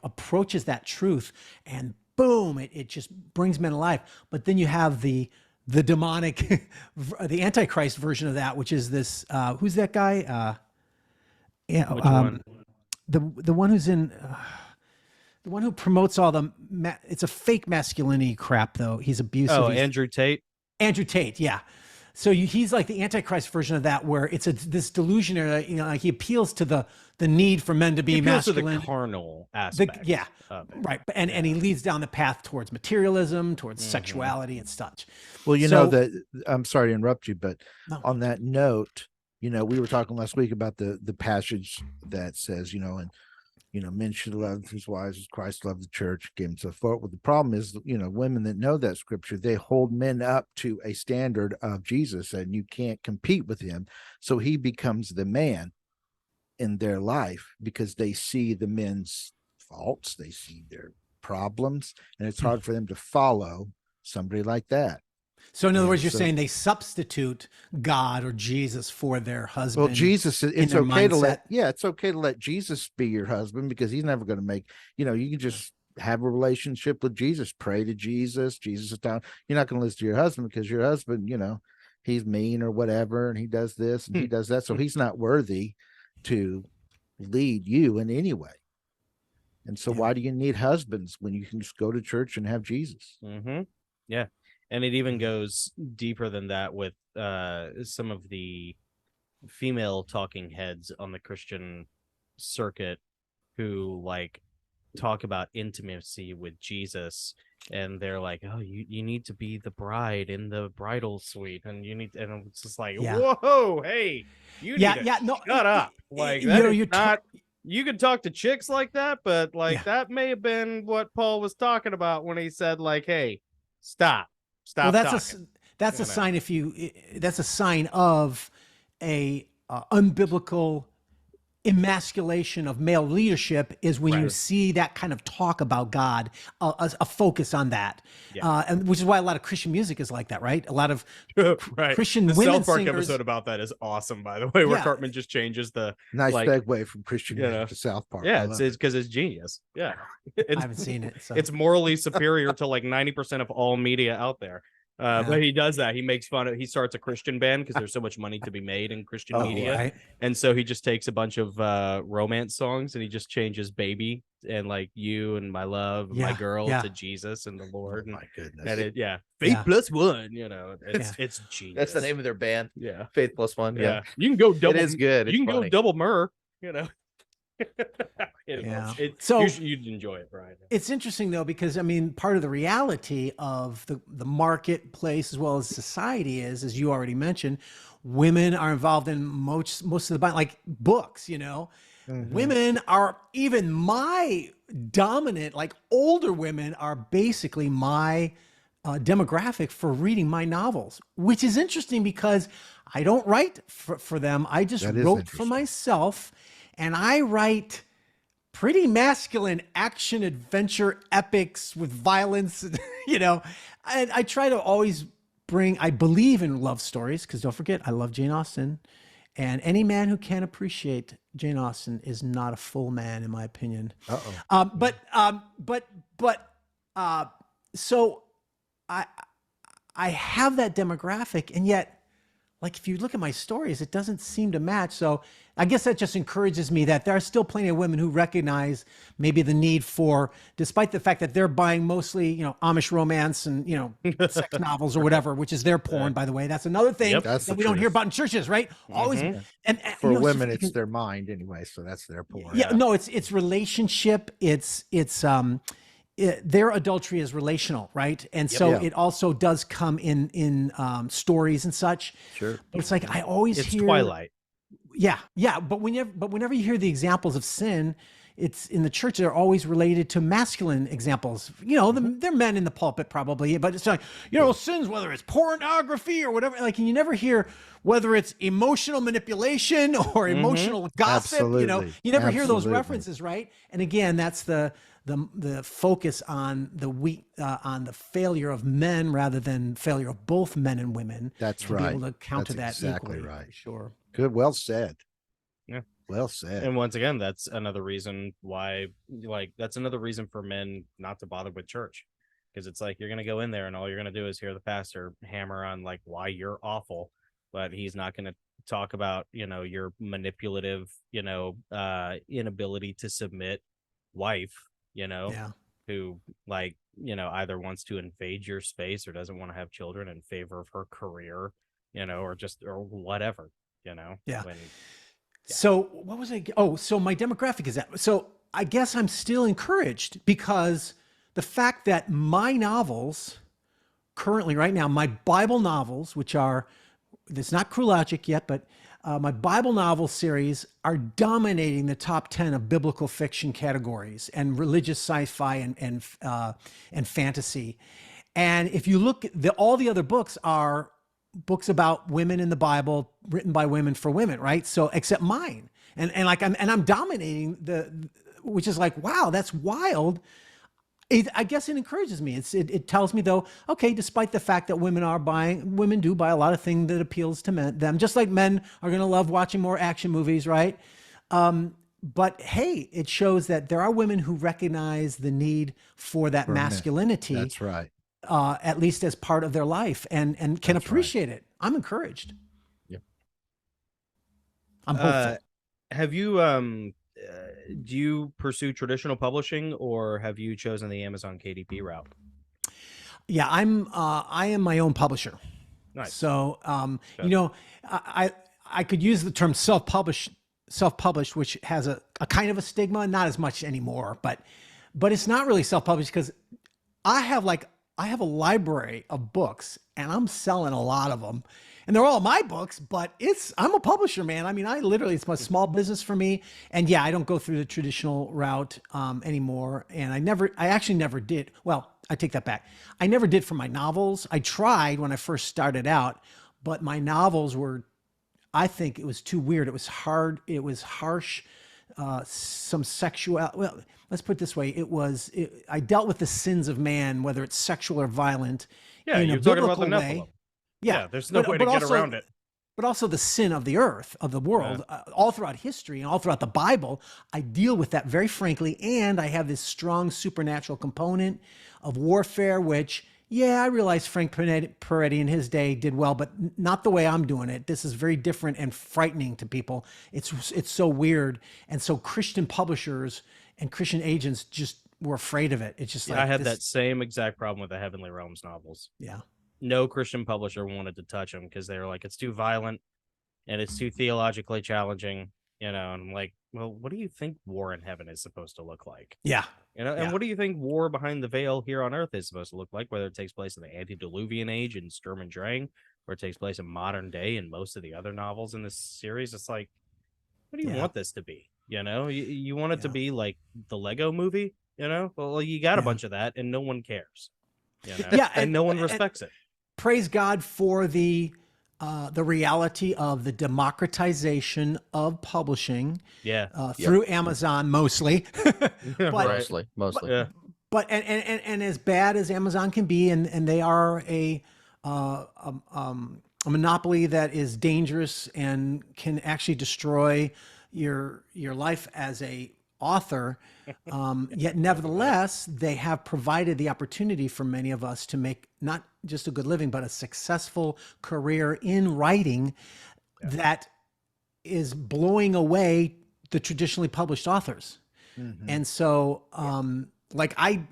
approaches that truth, and boom, it just brings men alive. But then you have the demonic, the Antichrist version of that, which is this, who's that guy? Which one? The one who's in, the one who promotes all it's a fake masculinity crap though. He's abusive. Oh, Andrew Tate. Andrew Tate. Yeah. So he's like the Antichrist version of that, where it's this delusionary, like he appeals to the need for men to be masculine. To the carnal aspect. Right. And he leads down the path towards materialism, towards sexuality and such. Well, know that, I'm sorry to interrupt you, but on that note, we were talking last week about the passage that says, men should love his wives as Christ loved the church, gave himself for it. Well, the problem is, women that know that scripture, they hold men up to a standard of Jesus, and you can't compete with him. So he becomes the man in their life because they see the men's faults, they see their problems, and it's hard for them to follow somebody like that. So in other words, you're saying they substitute God or Jesus for their husband. Well, Jesus, it's okay to it's okay to let Jesus be your husband, because he's never going to make, you can just have a relationship with Jesus, pray to Jesus. Jesus is down. You're not going to listen to your husband because your husband, he's mean or whatever, and he does this and he does that. So he's not worthy to lead you in any way. And so why do you need husbands when you can just go to church and have Jesus? Yeah. And it even goes deeper than that with some of the female talking heads on the Christian circuit who like talk about intimacy with Jesus, and they're like, oh, you need to be the bride in the bridal suite, and and it's just like, whoa, hey, you need to shut up. Like, you could talk to chicks like that, but like Yeah. that may have been what Paul was talking about when he said like, "Hey, stop Well, talking." that's You a know. sign that's a sign of a unbiblical emasculation of male leadership is when you Right. see that kind of talk about God, a focus on that, Yeah. and which is why a lot of Christian music is like that, right? A lot of Right. Christian The women South Park singers. episode about that is awesome, by the way, where Yeah. Cartman just changes the Nice like, segue from Christian you music know, to South Park. I yeah, love it's it. because it's genius. Yeah, I haven't seen it, so it's morally superior to like 90% of all media out there. But he does that. He makes fun of. He starts a Christian band because there's so much money to be made in Christian media, right. and so he just takes a bunch of romance songs and he just changes "baby" and like "you" and "my love" and "my Yeah, girl" yeah. to "Jesus" and the Lord. Oh And, my goodness. and faith Yeah. plus one. You know, it's genius. That's the name of their band. Yeah, Faith Plus One. yeah. You can go double. It is good. You It's can funny. go double myrrh. You know. Anyway, Yeah. So So- you'd enjoy it, Brian. It's interesting though, because I mean, part of the reality of the marketplace as well as society is, as you already mentioned, women are involved in most of the like books. You know, women are even my dominant, like older women are basically my demographic for reading my novels, which is interesting because I don't write for them. I just That is wrote for interesting. myself, and I write pretty masculine action adventure epics with violence, you know. And I try to always I believe in love stories, because don't forget, I love Jane Austen. And any man who can't appreciate Jane Austen is not a full man, in my opinion. So I have that demographic, and yet, like, if you look at my stories, it doesn't seem to match. So I guess that just encourages me that there are still plenty of women who recognize maybe the need for, despite the fact that they're buying mostly, you know, Amish romance and, you know, sex novels or whatever, which is their porn, by the way. That's another thing Yep. That's that the we don't hear truth. about in churches, right? Always. And For you know, women, just- it's their mind anyway, so that's their porn. yeah, no, it's relationship. Their adultery is relational, right? And so Yeah. it also does come in stories and such. Sure. But it's like I always It's hear Twilight. Yeah, yeah. But whenever you hear the examples of sin, it's in the church. They're always related to masculine examples. You know, they're men in the pulpit probably, but it's like, you know, sins, whether it's pornography or whatever. Like, and you never hear whether it's emotional manipulation or emotional gossip. You know, Absolutely. you never hear those Absolutely. references, right? And again, that's the focus on on the failure of men rather than failure of both men and women. That's to right. Be able to counter That's that exactly equally, right. Sure. Good. Well said. Yeah. Well said. And once again, that's another reason why, like, that's another reason for men not to bother with church, because it's like you're going to go in there and all you're going to do is hear the pastor hammer on like why you're awful, but he's not going to talk about, you know, your manipulative, you know, inability to submit wife, you know, Yeah. who, like, you know, either wants to invade your space or doesn't want to have children in favor of her career, you know, or whatever, you know. Yeah. When, So what was I? Oh, so my demographic is that. So I guess I'm still encouraged because the fact that my novels currently right now, my Bible novels, which are, it's not Cruel Logic yet, but my Bible novel series are dominating the top 10 of biblical fiction categories and religious sci-fi and fantasy. And if you look, all the other books are books about women in the Bible written by women for women, right? So except mine, and I'm dominating which is like, wow, that's wild. I guess it encourages me. It tells me though, okay, despite the fact that women do buy a lot of things that appeals to them, just like men are going to love watching more action movies, right? But hey, it shows that there are women who recognize the need for that masculinity. That's right. At least as part of their life, and can That's appreciate it. I'm encouraged. Yeah. I'm hopeful. Have you do you pursue traditional publishing, or have you chosen the Amazon KDP route? Yeah, I am my own publisher. Nice. So, you know, I could use the term self-published, which has a kind of a stigma, not as much anymore, but it's not really self-published because I have a library of books and I'm selling a lot of them. and they're all my books, but I'm a publisher, man. I mean, it's a small business for me. And yeah, I don't go through the traditional route anymore. And I actually never did. Well, I take that back. I never did for my novels. I tried when I first started out, but my novels were, I think it was too weird. It was hard. It was harsh. Some sexual, well, let's put it this way. I dealt with the sins of man, whether it's sexual or violent. Yeah, in you're a talking about biblical the Nephilim. way. Yeah, there's no way to get around it. But also the sin of the earth, of the world, all throughout history and all throughout the Bible. I deal with that very frankly. And I have this strong supernatural component of warfare, which, yeah, I realize Frank Peretti in his day did well, but not the way I'm doing it. This is very different and frightening to people. It's so weird. And so Christian publishers and Christian agents just were afraid of it. It's just like, I had that same exact problem with the Heavenly Realms novels. Yeah. No Christian publisher wanted to touch them because they were like, it's too violent and it's too theologically challenging, and I'm like, well, what do you think war in heaven is supposed to look like? Yeah. And what do you think war behind the veil here on earth is supposed to look like, whether it takes place in the antediluvian age in Sturm and Drang, or it takes place in modern day in most of the other novels in this series? It's like, what do you want this to be? You want it to be like the Lego movie, well, you got a bunch of that and no one cares, and no one respects it. Praise God for the reality of the democratization of publishing, through Amazon mostly, mostly. But and as bad as Amazon can be, and they are a monopoly that is dangerous and can actually destroy your life as a author, yet nevertheless they have provided the opportunity for many of us to make not just a good living but a successful career in writing that is blowing away the traditionally published authors. And so like I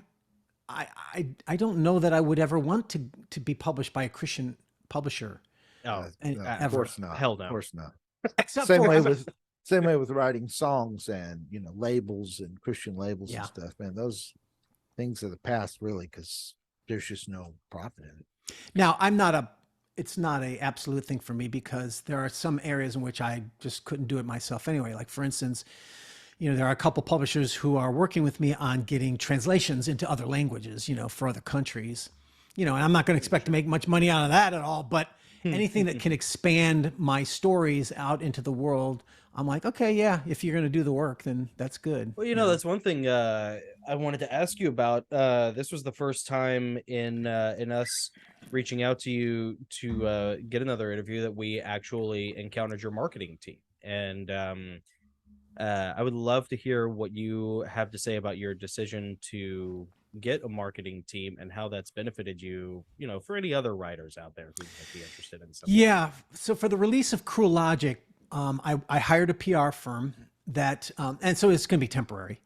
don't know that I would ever want to be published by a Christian publisher. No, of course not. Hell no. Of course not. Except Same way with writing songs and labels and Christian labels and stuff. Man, those things are the past, really, because there's just no profit in it. Now, it's not a absolute thing for me, because there are some areas in which I just couldn't do it myself anyway. Like, for instance, there are a couple publishers who are working with me on getting translations into other languages, for other countries, and I'm not going to expect to make much money out of that at all, but anything that can expand my stories out into the world, I'm like, okay, yeah, if you're going to do the work, then that's good. Well, that's one thing I wanted to ask you about. This was the first time in us reaching out to you to get another interview that we actually encountered your marketing team. And I would love to hear what you have to say about your decision to get a marketing team and how that's benefited you, for any other writers out there who might be interested in something. Yeah. So for the release of Cruel Logic, I hired a PR firm that, and so it's going to be temporary,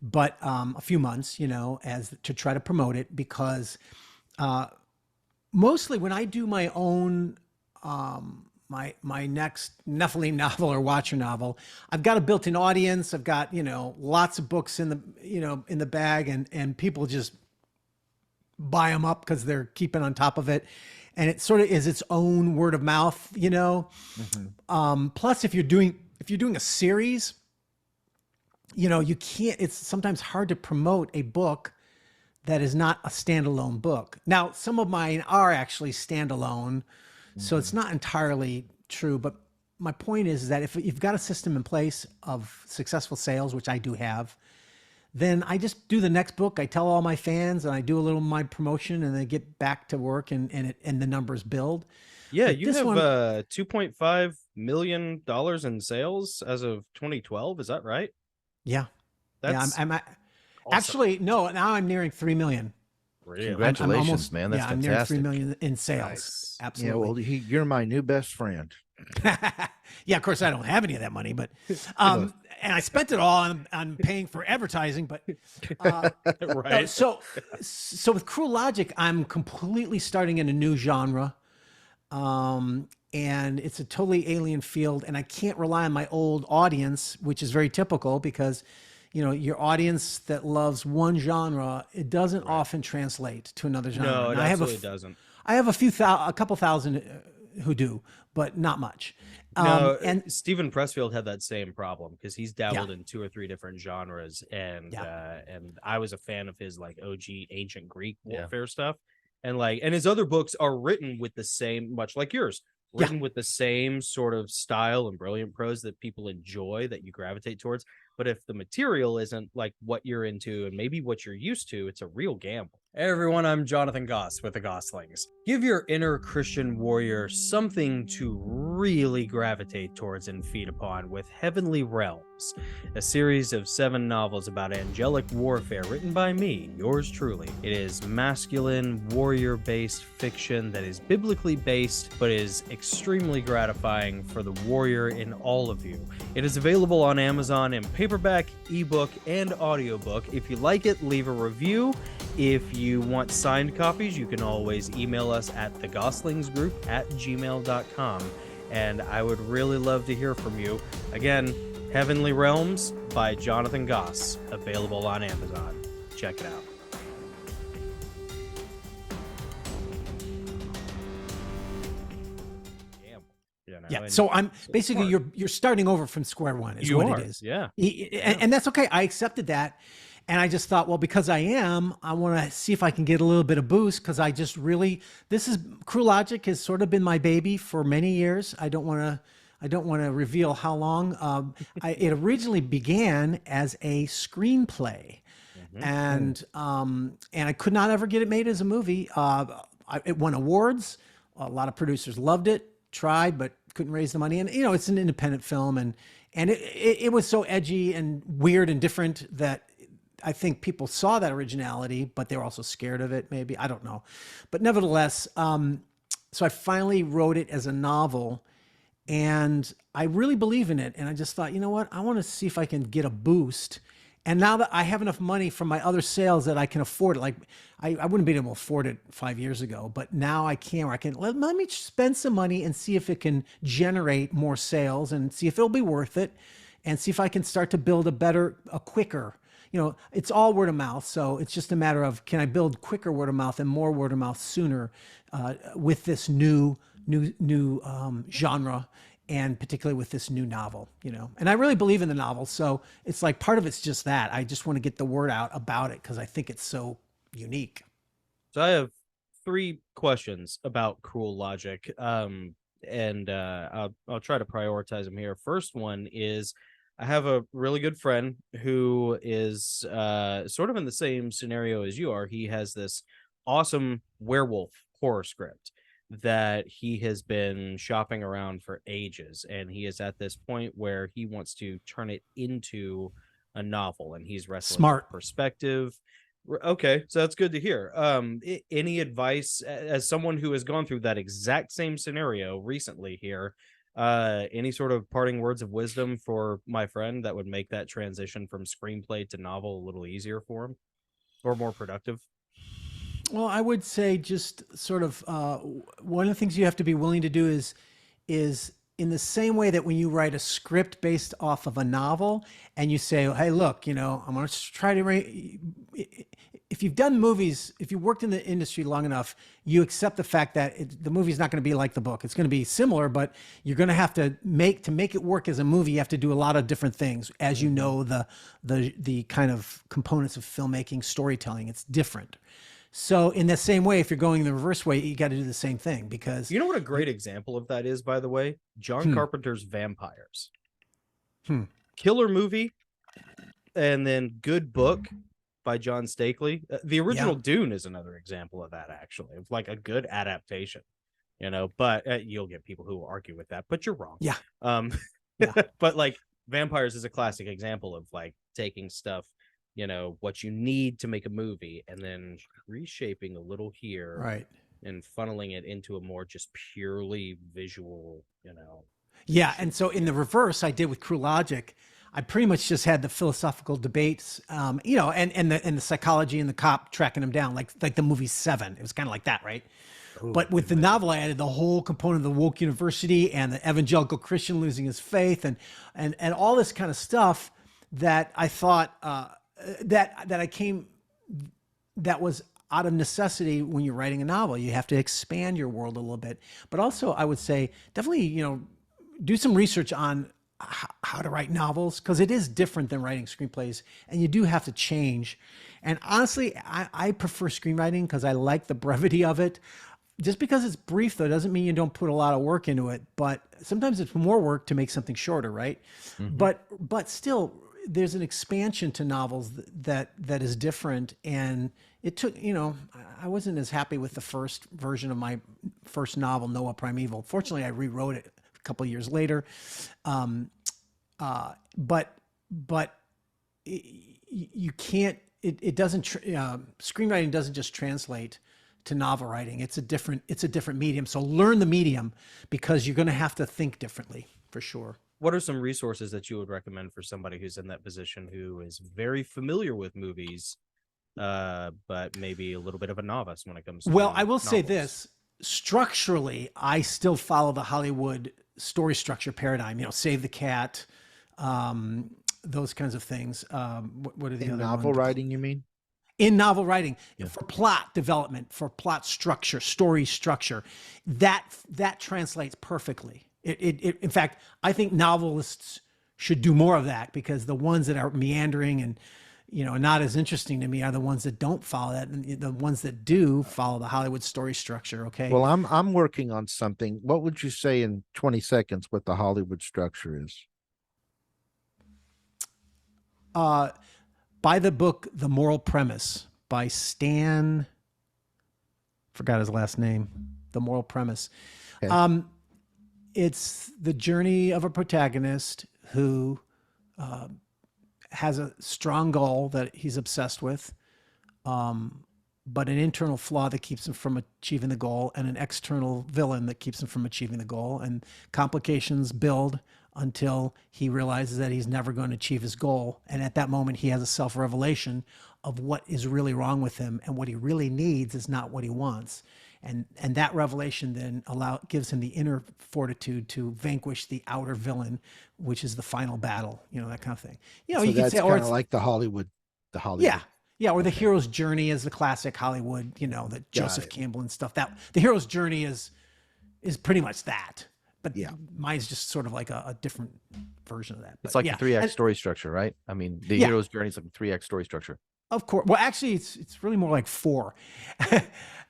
but a few months, as to try to promote it, because mostly when I do my own, my next Nephilim novel or Watcher novel, I've got a built-in audience. I've got, lots of books in the, in the bag, and people just buy them up because they're keeping on top of it. And it sort of is its own word of mouth, Plus, if you're doing a series, you can't. It's sometimes hard to promote a book that is not a standalone book. Now, some of mine are actually standalone, so it's not entirely true. But my point is that if you've got a system in place of successful sales, which I do have, then I just do the next book. I tell all my fans, and I do a little of my promotion, and then get back to work, and the numbers build. Yeah, you have $2.5 million in sales as of 2012. Is that right? Yeah, that's I'm awesome. Actually, no. Now I'm nearing 3 million. Really? Congratulations, man! That's I'm fantastic. nearing 3 million in sales. Nice. Absolutely. Yeah, well, you're my new best friend. Yeah, of course I don't have any of that money, but and I spent it all on paying for advertising. But right. So with Cruel Logic, I'm completely starting in a new genre, and it's a totally alien field, and I can't rely on my old audience, which is very typical because your audience that loves one genre, it doesn't often translate to another genre. No, it and absolutely doesn't. I have a couple thousand who do, but not much. No, And Stephen Pressfield had that same problem because he's dabbled Yeah. in 2 or 3 different genres, and Yeah. and I was a fan of his like OG ancient Greek Yeah. warfare stuff, and his other books are written with the same, much like yours, written with the same sort of style and brilliant prose that people enjoy, that you gravitate towards. But if the material isn't like what you're into and maybe what you're used to, it's a real gamble. Hey everyone, I'm Jonathan Goss with the Gosslings. Give your inner Christian warrior something to really gravitate towards and feed upon with Heavenly Realms, a series of 7 novels about angelic warfare written by me, yours truly. It is masculine, warrior-based fiction that is biblically based, but is extremely gratifying for the warrior in all of you. It is available on Amazon in paperback, ebook, and audiobook. If you like it, leave a review. If you want signed copies, you can always email us at thegoslingsgroup@gmail.com, and I would really love to hear from you. Again, Heavenly Realms by Jonathan Goss, available on Amazon. Check it out. Yeah, so I'm basically you're starting over from square one is what it is. Yeah. And that's okay. I accepted that. And I just thought, well, because I want to see if I can get a little bit of boost, because I just really, Cruel Logic has sort of been my baby for many years. I don't want to reveal how long. It originally began as a screenplay, and I could not ever get it made as a movie. It won awards. A lot of producers loved it, tried, but couldn't raise the money. And it's an independent film, and it was so edgy and weird and different that I think people saw that originality, but they were also scared of it, maybe. I don't know. But nevertheless, so I finally wrote it as a novel, and I really believe in it. And I just thought, you know what? I want to see if I can get a boost. And now that I have enough money from my other sales that I can afford it, like I wouldn't be able to afford it 5 years ago, but now I can, where I can, let me spend some money and see if it can generate more sales and see if it'll be worth it, and see if I can start to build a quicker, it's all word of mouth. So it's just a matter of, can I build quicker word of mouth and more word of mouth sooner with this new genre, and particularly with this new novel, and I really believe in the novel. So it's like, part of it's just that I just want to get the word out about it because I think it's so unique. So I have 3 questions about Cruel Logic, and I'll try to prioritize them here. First one is, I have a really good friend who is sort of in the same scenario as you are. He has this awesome werewolf horror script that he has been shopping around for ages, and he is at this point where he wants to turn it into a novel, and he's wrestling with perspective. Okay, so that's good to hear. Any advice as someone who has gone through that exact same scenario recently here? Any sort of parting words of wisdom for my friend that would make that transition from screenplay to novel a little easier for him, or more productive? Well, I would say just sort of one of the things you have to be willing to do is in the same way that when you write a script based off of a novel and you say, hey, look, I'm going to try to write. If you've done movies, if you worked in the industry long enough, you accept the fact that the movie's not going to be like the book. It's going to be similar, but you're going to have to make it work as a movie. You have to do a lot of different things, as you know, the kind of components of filmmaking, storytelling. It's different. So in the same way, if you're going the reverse way, you got to do the same thing, because you know what a great example of that is, by the way? John Carpenter's Vampires. Killer movie, and then good book by John Stakely. The original Dune is another example of that, actually, of like a good adaptation. But you'll get people who will argue with that, but you're wrong. Yeah. But like Vampires is a classic example of like taking stuff, what you need to make a movie, and then reshaping a little here, right, and funneling it into a more just purely visual, Yeah, and so in the reverse, I did with Cruel Logic. I pretty much just had the philosophical debates, and the psychology and the cop tracking him down, like the movie Seven. It was kind of like that, right? Ooh, but with the novel, I added the whole component of the woke university and the evangelical Christian losing his faith, and all this kind of stuff that I thought that was out of necessity when you're writing a novel. You have to expand your world a little bit. But also, I would say definitely, do some research on how to write novels, because it is different than writing screenplays, and you do have to change. And honestly, I prefer screenwriting because I like the brevity of it. Just because it's brief, though, doesn't mean you don't put a lot of work into it. But sometimes it's more work to make something shorter, right? But still, there's an expansion to novels that is different. And it took, I wasn't as happy with the first version of my first novel, Noah Primeval. Fortunately, I rewrote it a couple of years later. But you can't. It doesn't. Screenwriting doesn't just translate to novel writing. It's a different medium. So learn the medium, because you're going to have to think differently for sure. What are some resources that you would recommend for somebody who's in that position, who is very familiar with movies, but maybe a little bit of a novice when it comes to I will say novels? this: structurally, I still follow the Hollywood story structure paradigm. Save the cat, those kinds of things. What are the other novel ones? writing, you mean? In novel writing, for plot development, for plot structure, story structure, that translates perfectly. In fact, I think novelists should do more of that, because the ones that are meandering and not as interesting to me are the ones that don't follow that, and the ones that do follow the Hollywood story structure. Okay. Well, I'm working on something. What would you say in 20 seconds what the Hollywood structure is? Buy the book The Moral Premise by Stan, forgot his last name. The Moral Premise. Okay. It's the journey of a protagonist who has a strong goal that he's obsessed with, but an internal flaw that keeps him from achieving the goal, and an external villain that keeps him from achieving the goal. And complications build until he realizes that he's never going to achieve his goal. And at that moment, he has a self-revelation of what is really wrong with him, and what he really needs is not what he wants. And that revelation then gives him the inner fortitude to vanquish the outer villain, which is the final battle, that kind of thing. So you could that's say, kind of like the Hollywood. yeah, or the hero's journey is the classic Hollywood, the Joseph Campbell and stuff. That the hero's journey is pretty much that. But mine's just sort of like a different version of that. It's like the 3-act story structure, right? I mean, the hero's journey is like a 3-act story structure. Of course. Well, actually, it's really more like 4.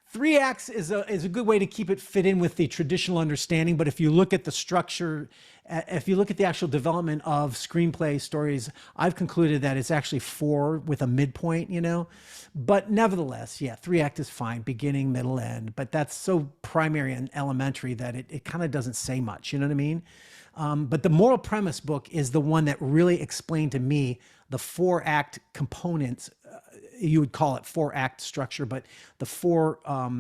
3 acts is a good way to keep it fit in with the traditional understanding. But if you look at the structure, if you look at the actual development of screenplay stories, I've concluded that it's actually 4 with a midpoint, But nevertheless, 3 act is fine, beginning, middle, end. But that's so primary and elementary that it kind of doesn't say much. You know what I mean? But the Moral Premise book is the one that really explained to me the 4-act components. You would call it 4-act structure, but the 4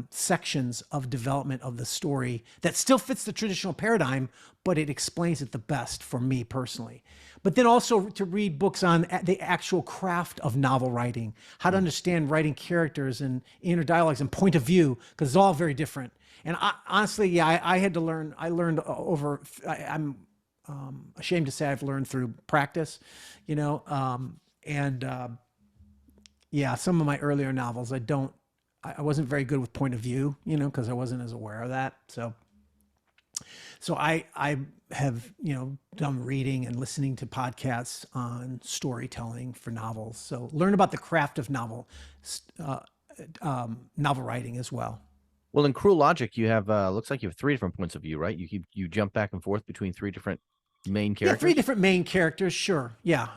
sections of development of the story that still fits the traditional paradigm, but it explains it the best for me personally. But then also to read books on the actual craft of novel writing, how to understand writing characters and inner dialogues and point of view, because it's all very different. And honestly, I had to learn. I learned over. I'm ashamed to say I've learned through practice, some of my earlier novels, I wasn't very good with point of view, because I wasn't as aware of that. So I have, done reading and listening to podcasts on storytelling for novels. So learn about the craft of novel writing as well. Well, in Cruel Logic, you have looks like you have 3 different points of view, right? You jump back and forth between 3 different main characters. Yeah, 3 different main characters. Sure. Yeah.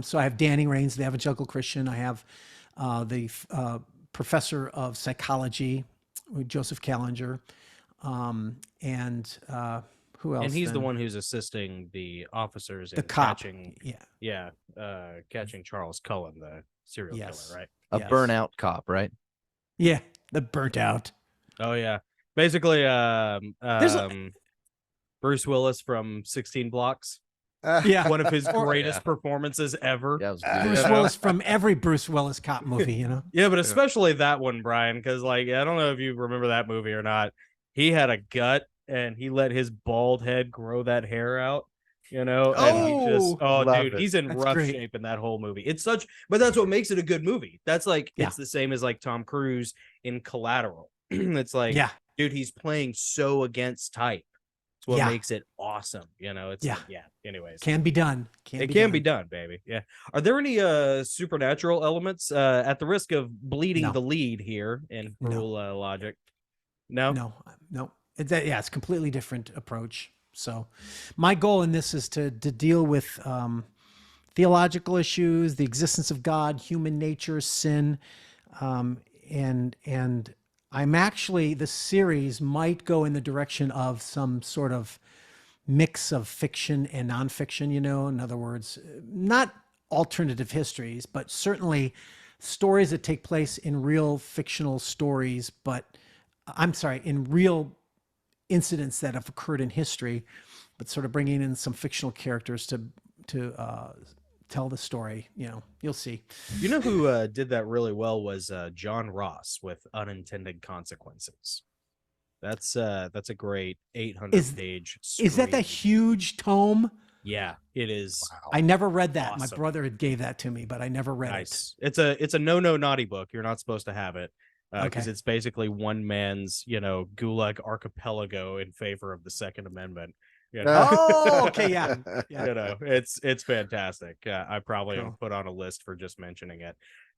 So I have Danny Rains, the evangelical Christian. I have the professor of psychology, Joseph Callinger, and who else? And he's the one who's assisting the officers in cop. catching Charles Cullen, the serial killer, right? A burnout cop, right? Yeah, the burnt out. Oh yeah, basically, Bruce Willis from 16 Blocks. One of his greatest performances ever. Bruce Willis from every Bruce Willis cop movie, Yeah, but especially that one, Brian, because I don't know if you remember that movie or not. He had a gut, and he let his bald head grow that hair out, and he just Love dude, it. he's in That's rough great. shape in that whole movie. It's such, but that's what makes it a good movie. That's like it's the same as like Tom Cruise in Collateral. It's like, dude, he's playing so against type. It's what makes it awesome. It's anyways. Can be done. It can be done, baby. Yeah. Are there any supernatural elements at the risk of bleeding the lead here in Cruel Logic? No. It's a completely different approach. So my goal in this is to deal with theological issues, the existence of God, human nature, sin, and I'm actually, the series might go in the direction of some sort of mix of fiction and nonfiction, in other words, not alternative histories, but certainly stories that take place in real fictional stories, in real incidents that have occurred in history, but sort of bringing in some fictional characters to tell the story. You'll see. You know who did that really well was John Ross with Unintended Consequences. That's a great 800-page. Is that huge tome? Yeah, it is. Wow. I never read that. Awesome. My brother gave that to me, but I never read it. It's a no naughty book. You're not supposed to have it because it's basically one man's Gulag archipelago in favor of the Second Amendment. Oh, okay, yeah. It's fantastic. I probably have put on a list for just mentioning it.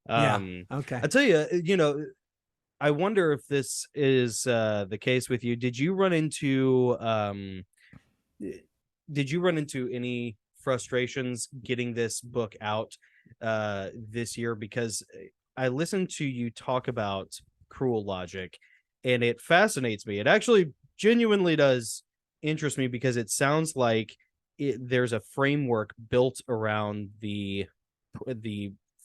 Okay. I tell you, I wonder if this is the case with you. Did you run into any frustrations getting this book out this year? Because I listened to you talk about Cruel Logic, and it fascinates me. It actually genuinely does interest me because it sounds like there's a framework built around the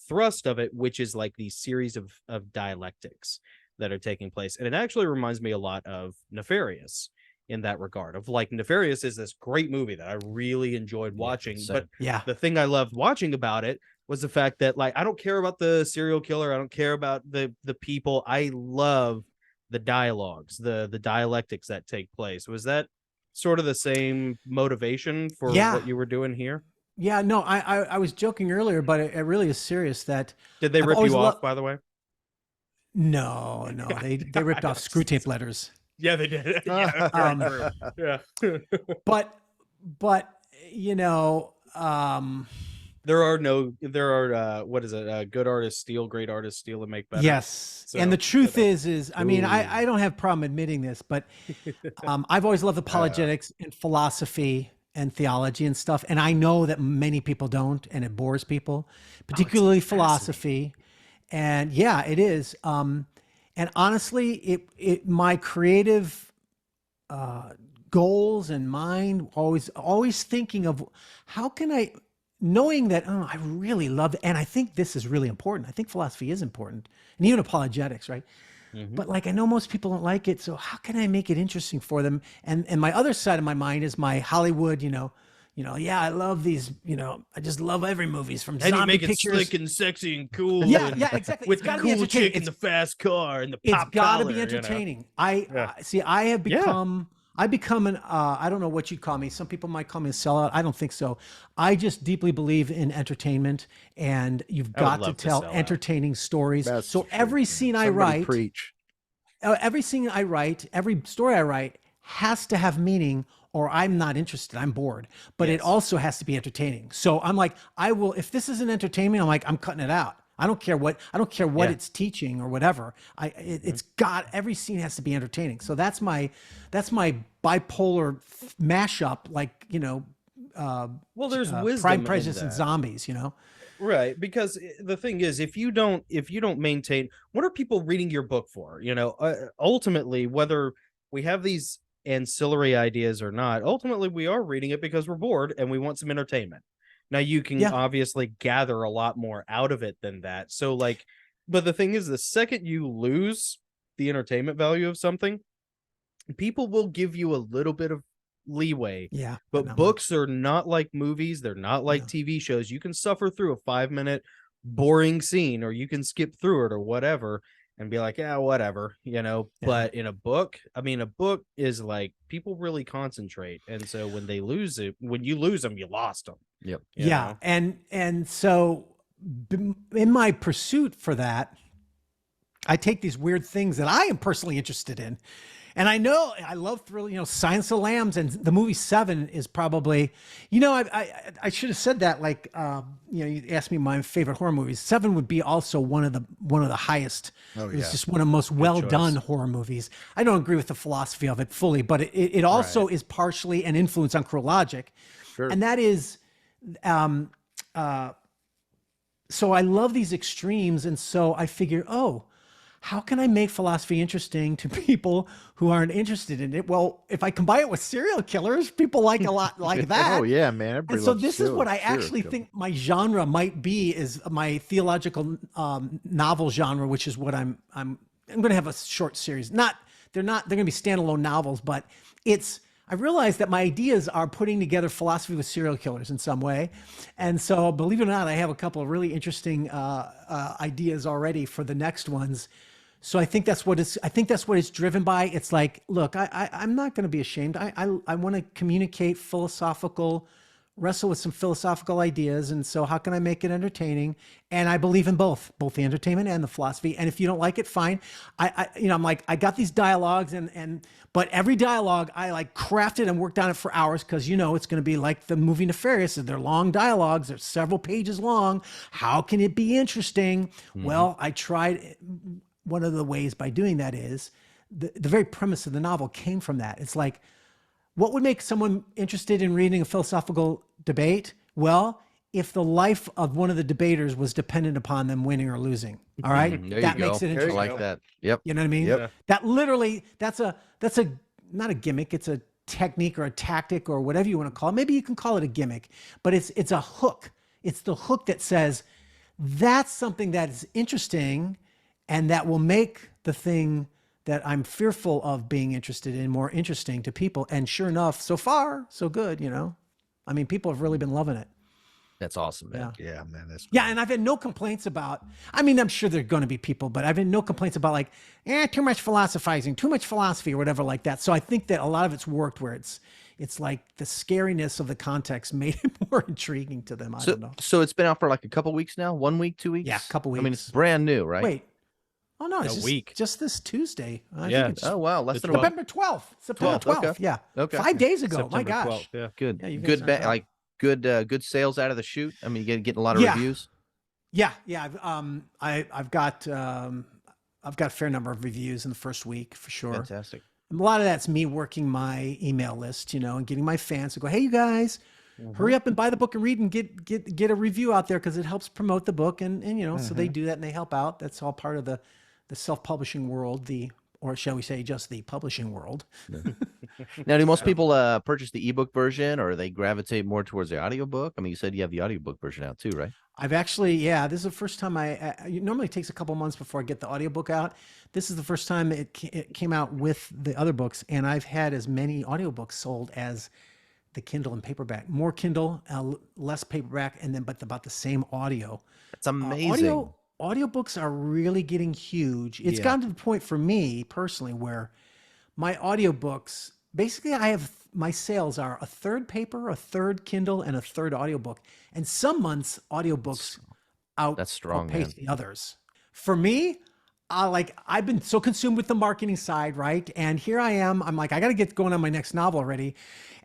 thrust of it, which is like these series of dialectics that are taking place. And it actually reminds me a lot of Nefarious in that regard, of like Nefarious is this great movie that I really enjoyed watching. But the thing I loved watching about it was the fact that like I don't care about the serial killer, I don't care about the people. I love the dialogues, the dialectics that take place. Was that sort of the same motivation for what you were doing here? Yeah, no, I was joking earlier, but it really is serious. That did they rip you off, by the way? No, they ripped off Screw Tape Letters. Yeah, they did. But there are what is it? Good artists steal, great artists steal and make better. Yes. So, and the truth is, I mean, I don't have problem admitting this, but I've always loved apologetics and philosophy and theology and stuff. And I know that many people don't, and it bores people, particularly philosophy. And yeah, it is. And honestly, my creative goals and mind, always thinking of how can I, knowing that, I really love it. And I think this is really important. I think philosophy is important, and even apologetics, right? Mm-hmm. But like, I know most people don't like it. So how can I make it interesting for them? And my other side of my mind is my Hollywood, I love these, I just love every movies from zombie you make pictures. It slick and sexy and cool. Yeah, exactly. With the cool chick in the fast car and the pop It's got to collar, be entertaining. I have become, I become an, I don't know what you'd call me. Some people might call me a sellout. I don't think so. I just deeply believe in entertainment, and you've got to tell entertaining stories. So every scene I write, every scene I write, every story I write has to have meaning, or I'm not interested. I'm bored. But it also has to be entertaining. So I'm like, if this isn't entertainment, I'm like, I'm cutting it out. I don't care what it's teaching or whatever. It's got, every scene has to be entertaining. So that's my bipolar mashup, like, well, there's wisdom Pride, Prejudice, and Zombies, Right, because the thing is, if you don't maintain, what are people reading your book for? Ultimately, whether we have these ancillary ideas or not, ultimately we are reading it because we're bored and we want some entertainment. Now you can obviously gather a lot more out of it than that. So like, but the thing is, the second you lose the entertainment value of something, people will give you a little bit of leeway. Yeah. But books are not like movies. They're not like TV shows. You can suffer through a 5-minute boring scene, or you can skip through it or whatever. and be like, yeah, whatever, you know. Yeah. But in a book, I mean, a book is like people really concentrate, and so when they lose it, when you lose them, you lost them. Yep. You Yeah. know? And so in my pursuit for that, I take these weird things that I am personally interested in. And I know I love thrill, you know, Silence of the Lambs, and the movie Seven is probably, you know, I should have said that. Like, you know, you asked me my favorite horror movies. Seven would be also one of the highest. Oh, It was yeah. just one of the most well done horror movies. I don't agree with the philosophy of it fully, but it also is partially an influence on Cruel Logic, and that is, so I love these extremes, and so I figure, oh, how can I make philosophy interesting to people who aren't interested in it? Well, if I combine it with serial killers, people like a lot like that. Oh yeah, man. Everybody And so loves this is what I serial actually killer. think my genre might be, is my theological novel genre, which is what I'm going to have a short series. They're going to be standalone novels, but I realize that my ideas are putting together philosophy with serial killers in some way. And so, believe it or not, I have a couple of really interesting ideas already for the next ones. So I think that's what it's driven by. It's like, look, I'm not going to be ashamed. I want to communicate wrestle with some philosophical ideas. And so how can I make it entertaining? And I believe in both the entertainment and the philosophy. And if you don't like it, fine. I'm like, I got these dialogues but every dialogue I like crafted and worked on it for hours, because, you know, it's going to be like the movie Nefarious. They're long dialogues. They're several pages long. How can it be interesting? Well, I tried. One of the ways by doing that is the very premise of the novel came from that. It's like, what would make someone interested in reading a philosophical debate? Well, if the life of one of the debaters was dependent upon them winning or losing. All right. That makes it interesting. I like that. Yep. You know what I mean? Yep. That literally, that's not a gimmick. It's a technique or a tactic or whatever you want to call it. Maybe you can call it a gimmick, but it's a hook. It's the hook that says that's something that is interesting, and that will make the thing that I'm fearful of being interested in more interesting to people. And sure enough, so far, so good, you know? I mean, people have really been loving it. That's awesome, man. Yeah, man. That's Yeah, and I've had no complaints about, I mean, I'm sure there are going to be people, but I've had no complaints about like, too much philosophizing, too much philosophy or whatever like that. So I think that a lot of it's worked, where it's like the scariness of the context made it more intriguing to them. I don't know. So it's been out for like a couple weeks now, 1 week, 2 weeks? Yeah, a couple I mean, weeks. it's brand new, right? Wait. Oh no, it's A week. just this Tuesday. I Yeah. think it's Oh, wow. Less The than a month. November 12th. September 12th, 12th. okay. Yeah. Okay. 5 days ago. My September gosh. 12th, yeah. Good. Yeah, you guys Good, aren't bad. like good sales out of the shoot. I mean, you're getting a lot of Yeah. reviews. Yeah. I've got a fair number of reviews in the first week for sure. Fantastic. A lot of that's me working my email list, you know, and getting my fans to go, hey, you guys, hurry up and buy the book and read and get a review out there, because it helps promote the book. And you know, so they do that and they help out. That's all part of the self-publishing world, or shall we say just the publishing world. Now, do most people purchase the ebook version, or they gravitate more towards the audiobook? I mean, you said you have the audiobook version out too, right? I've actually, this is the first time it normally takes a couple months before I get the audiobook out. This is the first time it came out with the other books, and I've had as many audiobooks sold as the Kindle and paperback. More Kindle, less paperback, but about the same audio. That's amazing. Audiobooks are really getting huge. It's Yeah. gotten to the point for me personally where my audiobooks, basically my sales are a third paper, a third Kindle, and a third audiobook. And some months audiobooks That's strong, outpace man. the others. For me, I've been so consumed with the marketing side, right? And here I am. I'm like, I got to get going on my next novel already.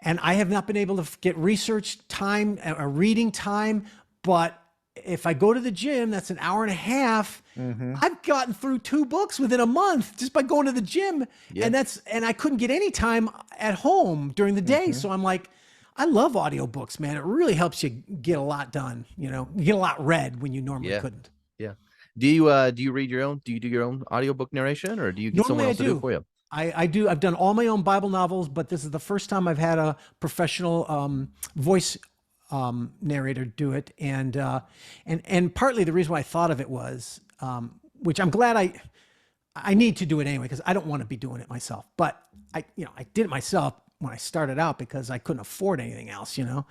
And I have not been able to get research time or reading time. But if I go to the gym, that's an hour and a half. I've gotten through 2 books within a month just by going to the gym. Yeah. And I couldn't get any time at home during the day. So I'm like, I love audiobooks, man. It really helps you get a lot done. You know, you get a lot read when you normally couldn't. Yeah. Do you read your own? Do you do your own audiobook narration, or do you get someone Normally else to do it for you? I do. I've done all my own Bible novels, but this is the first time I've had a professional voice narrator do it. And partly the reason why I thought of it was, which I'm glad I need to do it anyway, because I don't want to be doing it myself. But I did it myself when I started out because I couldn't afford anything else, you know.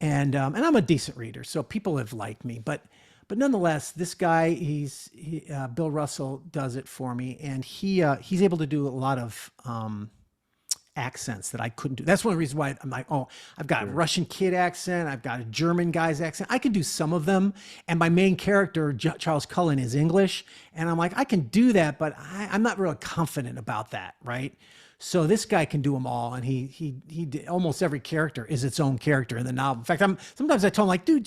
And I'm a decent reader, so people have liked me. But But nonetheless, this guy, Bill Russell does it for me, and he's able to do a lot of accents that I couldn't do. That's one of the reasons why I'm like, oh, I've got a Russian kid accent, I've got a German guy's accent. I can do some of them, and my main character, Charles Cullen, is English, and I'm like, I can do that, but I'm not really confident about that, right? So this guy can do them all, and he did, almost every character is its own character in the novel. In fact, sometimes I tell him like, dude,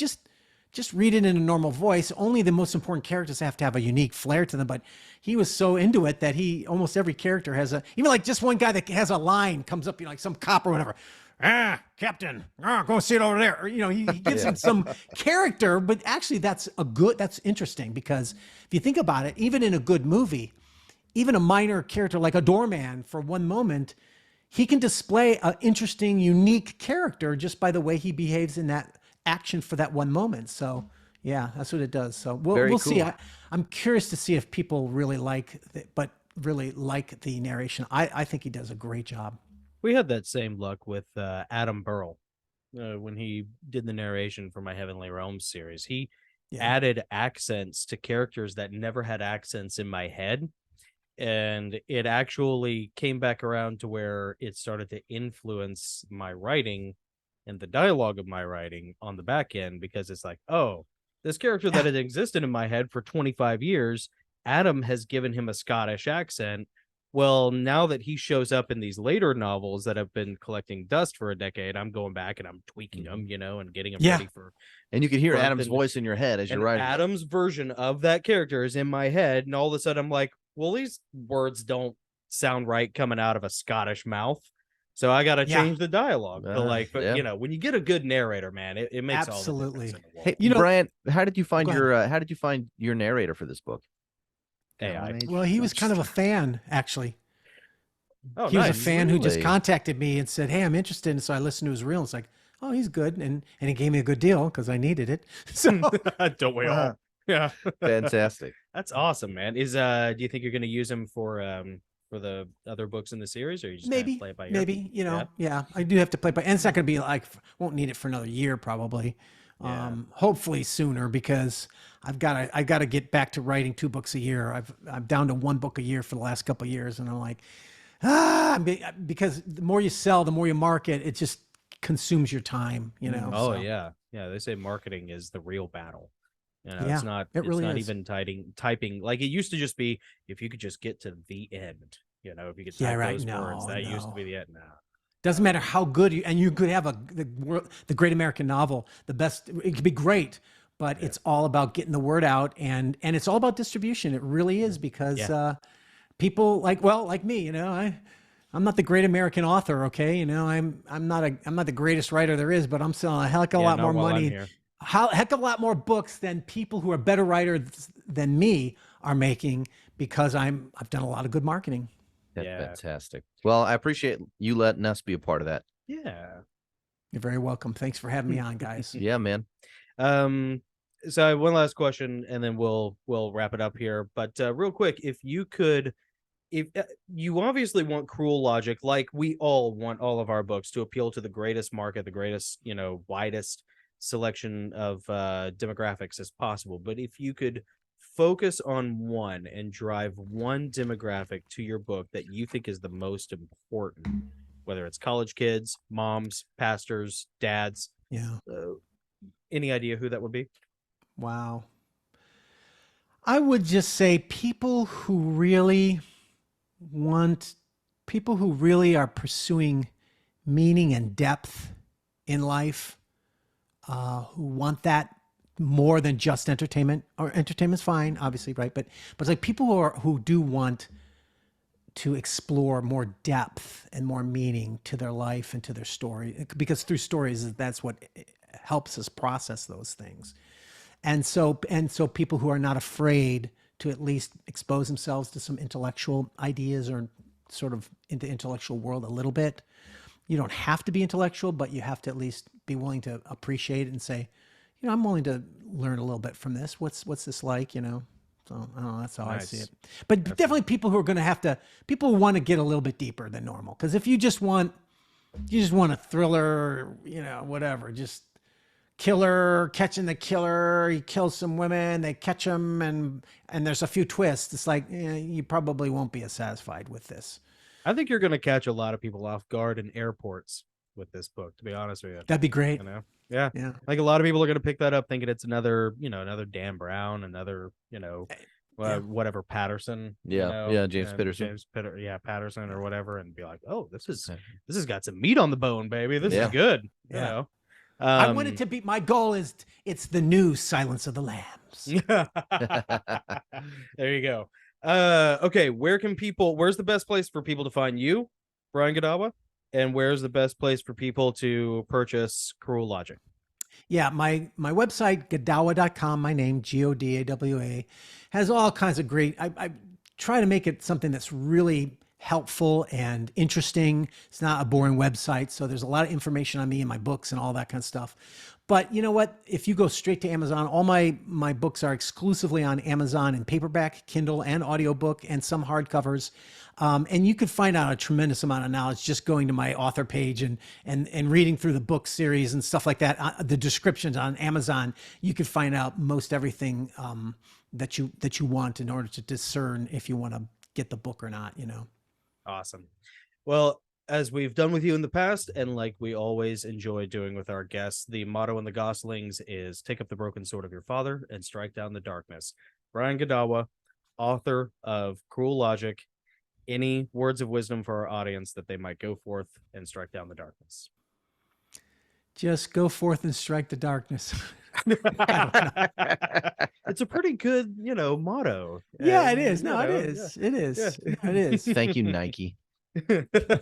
just read it in a normal voice. Only the most important characters have to have a unique flair to them. But he was so into it that almost every character has even like just one guy that has a line comes up, like some cop or whatever. Captain, go sit over there. Or, he gives him some character, but actually that's interesting because if you think about it, even in a good movie, even a minor character like a doorman for one moment, he can display an interesting, unique character just by the way he behaves in that action for that one moment. So yeah, that's what it does. So we'll see. I'm curious to see if people really like the narration. I think he does a great job. We had that same luck with Adam Burrell when he did the narration for my Heavenly Realms series. He added accents to characters that never had accents in my head. And it actually came back around to where it started to influence my writing and the dialogue of my writing on the back end, because it's like, oh, this character that had existed in my head for 25 years, Adam has given him a Scottish accent. Well, now that he shows up in these later novels that have been collecting dust for a decade, I'm going back and I'm tweaking them, and getting them ready for. And you can hear Adam's voice in your head as you're writing. Adam's version of that character is in my head, and all of a sudden I'm like, well, these words don't sound right coming out of a Scottish mouth. So I got to change the dialogue. When you get a good narrator, man, it makes absolutely all the difference in the world. Hey, Brian, how did you find your narrator for this book? AI. Well, he was kind of a fan, actually. Oh, he was a fan who just contacted me and said, "Hey, I'm interested." And so I listened to his reel. It's like, oh, he's good, and he gave me a good deal because I needed it. So don't we all? Yeah, fantastic. That's awesome, man. Do you think you're going to use him for the other books in the series, or you just maybe play it by ear? Maybe I do have to play by, and it's not going to be like, won't need it for another year probably. Hopefully sooner, because I got to get back to writing 2 books a year. I'm down to 1 book a year for the last couple of years, and I'm like, because the more you sell, the more you market, it just consumes your time, Oh, so. Yeah. They say marketing is the real battle. It's not. Really not is. even typing like it used to just be. If you could just get to the end, if you could type those words, that used to be the end. Now doesn't matter how good you could have the great American novel, the best. It could be great, but it's all about getting the word out, and it's all about distribution. It really is, because people like me, I'm not the great American author, okay? I'm not the greatest writer there is, but I'm selling a heck of a lot more money. Heck of a lot more books than people who are better writers than me are making, because I've done a lot of good marketing. That's fantastic. Well, I appreciate you letting us be a part of that. Yeah. You're very welcome. Thanks for having me on, guys. Yeah, man. So I have one last question, and then we'll wrap it up here. But real quick, if you obviously want Cruel Logic, like we all want all of our books to appeal to the greatest market, the greatest, widest selection of demographics as possible. But if you could focus on one and drive one demographic to your book that you think is the most important, whether it's college kids, moms, pastors, dads, any idea who that would be? Wow. I would just say people who really are pursuing meaning and depth in life, who want that more than just entertainment. Or entertainment's fine, obviously, right? But it's like people who do want to explore more depth and more meaning to their life and to their story, because through stories, that's what helps us process those things. And so people who are not afraid to at least expose themselves to some intellectual ideas, or sort of in the intellectual world a little bit. You don't have to be intellectual, but you have to at least be willing to appreciate it and say, I'm willing to learn a little bit from this. What's this like, So I don't know, that's how I see it. But definitely people who are going to have to, people who want to get a little bit deeper than normal. Because if you just want a thriller, or, whatever, just killer catching the killer. He kills some women. They catch him, and there's a few twists. It's like you probably won't be as satisfied with this. I think you're going to catch a lot of people off guard in airports with this book, to be honest with you. That'd be great. You know? Yeah. Yeah. Like a lot of people are going to pick that up thinking it's another Dan Brown, another, whatever Patterson. James Patterson. Patterson or whatever, and be like, oh, this has got some meat on the bone, baby. This is good. Yeah. You know. I want it to be, my goal is it's the new Silence of the Lambs. There you go. Okay, where's the best place for people to find you, Brian Godawa? And where's the best place for people to purchase Cruel Logic? Yeah, my website, Godawa.com, my name, Godawa, has all kinds of great, I try to make it something that's really helpful and interesting. It's not a boring website. So there's a lot of information on me and my books and all that kind of stuff. But you know what? If you go straight to Amazon, all my books are exclusively on Amazon in paperback, Kindle, and audiobook, and some hardcovers. And you could find out a tremendous amount of knowledge just going to my author page and reading through the book series and stuff like that. The descriptions on Amazon, you could find out most everything that you want in order to discern if you want to get the book or not, Awesome. Well, as we've done with you in the past, and like we always enjoy doing with our guests, the motto in the Goslings is take up the broken sword of your father and strike down the darkness. Brian Godawa, author of Cruel Logic, any words of wisdom for our audience that they might go forth and strike down the darkness? Just go forth and strike the darkness. It's a pretty good, motto. Yeah, it is. No, it is. Yeah. It is. Yeah. It is. Thank you, Nike.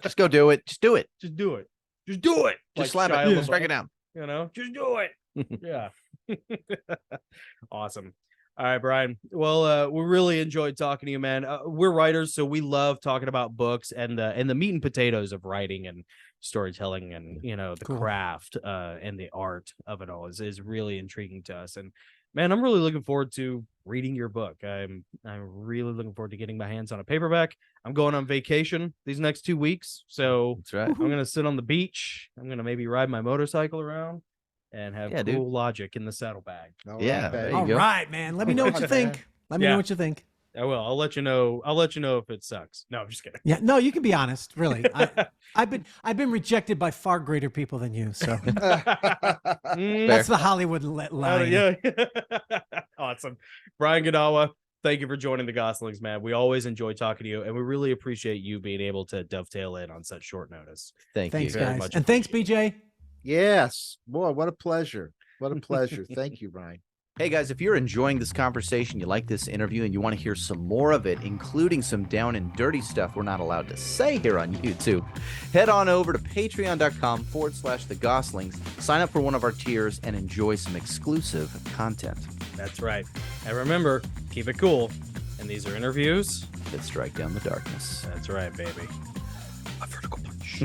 Just go do it. Just do it. Just do it. Just do it. Just Like slap Shia it. LaBeouf, Strike it down. Just do it. Yeah. Awesome. All right, Brian. Well, we really enjoyed talking to you, man. We're writers, so we love talking about books and the meat and potatoes of writing and storytelling and the craft and the art of it all is really intriguing to us. And man, I'm really looking forward to reading your book. I'm really looking forward to getting my hands on a paperback. I'm going on vacation these next 2 weeks, so That's right. I'm gonna sit on the beach. I'm gonna maybe ride my motorcycle around and have Cruel Logic in the saddlebag. There you All go. right, man. Let me know what you think. Let me know what you think. I will. I'll let you know. I'll let you know if it sucks. No, I'm just kidding. Yeah, no, you can be honest. Really, I've been rejected by far greater people than you. So that's the Hollywood line. Yeah. Awesome, Brian Godawa. Thank you for joining the Goslings, man. We always enjoy talking to you, and we really appreciate you being able to dovetail in on such short notice. Thanks, Thanks, you. guys, and thanks, BJ. Yes, boy, what a pleasure. What a pleasure. Thank you, Brian. Hey guys, if you're enjoying this conversation, you like this interview, and you want to hear some more of it, including some down and dirty stuff we're not allowed to say here on YouTube, head on over to patreon.com/the Goslings, sign up for one of our tiers, and enjoy some exclusive content. That's right. And remember, keep it cool. And these are interviews that strike down the darkness. That's right, baby. A vertical punch.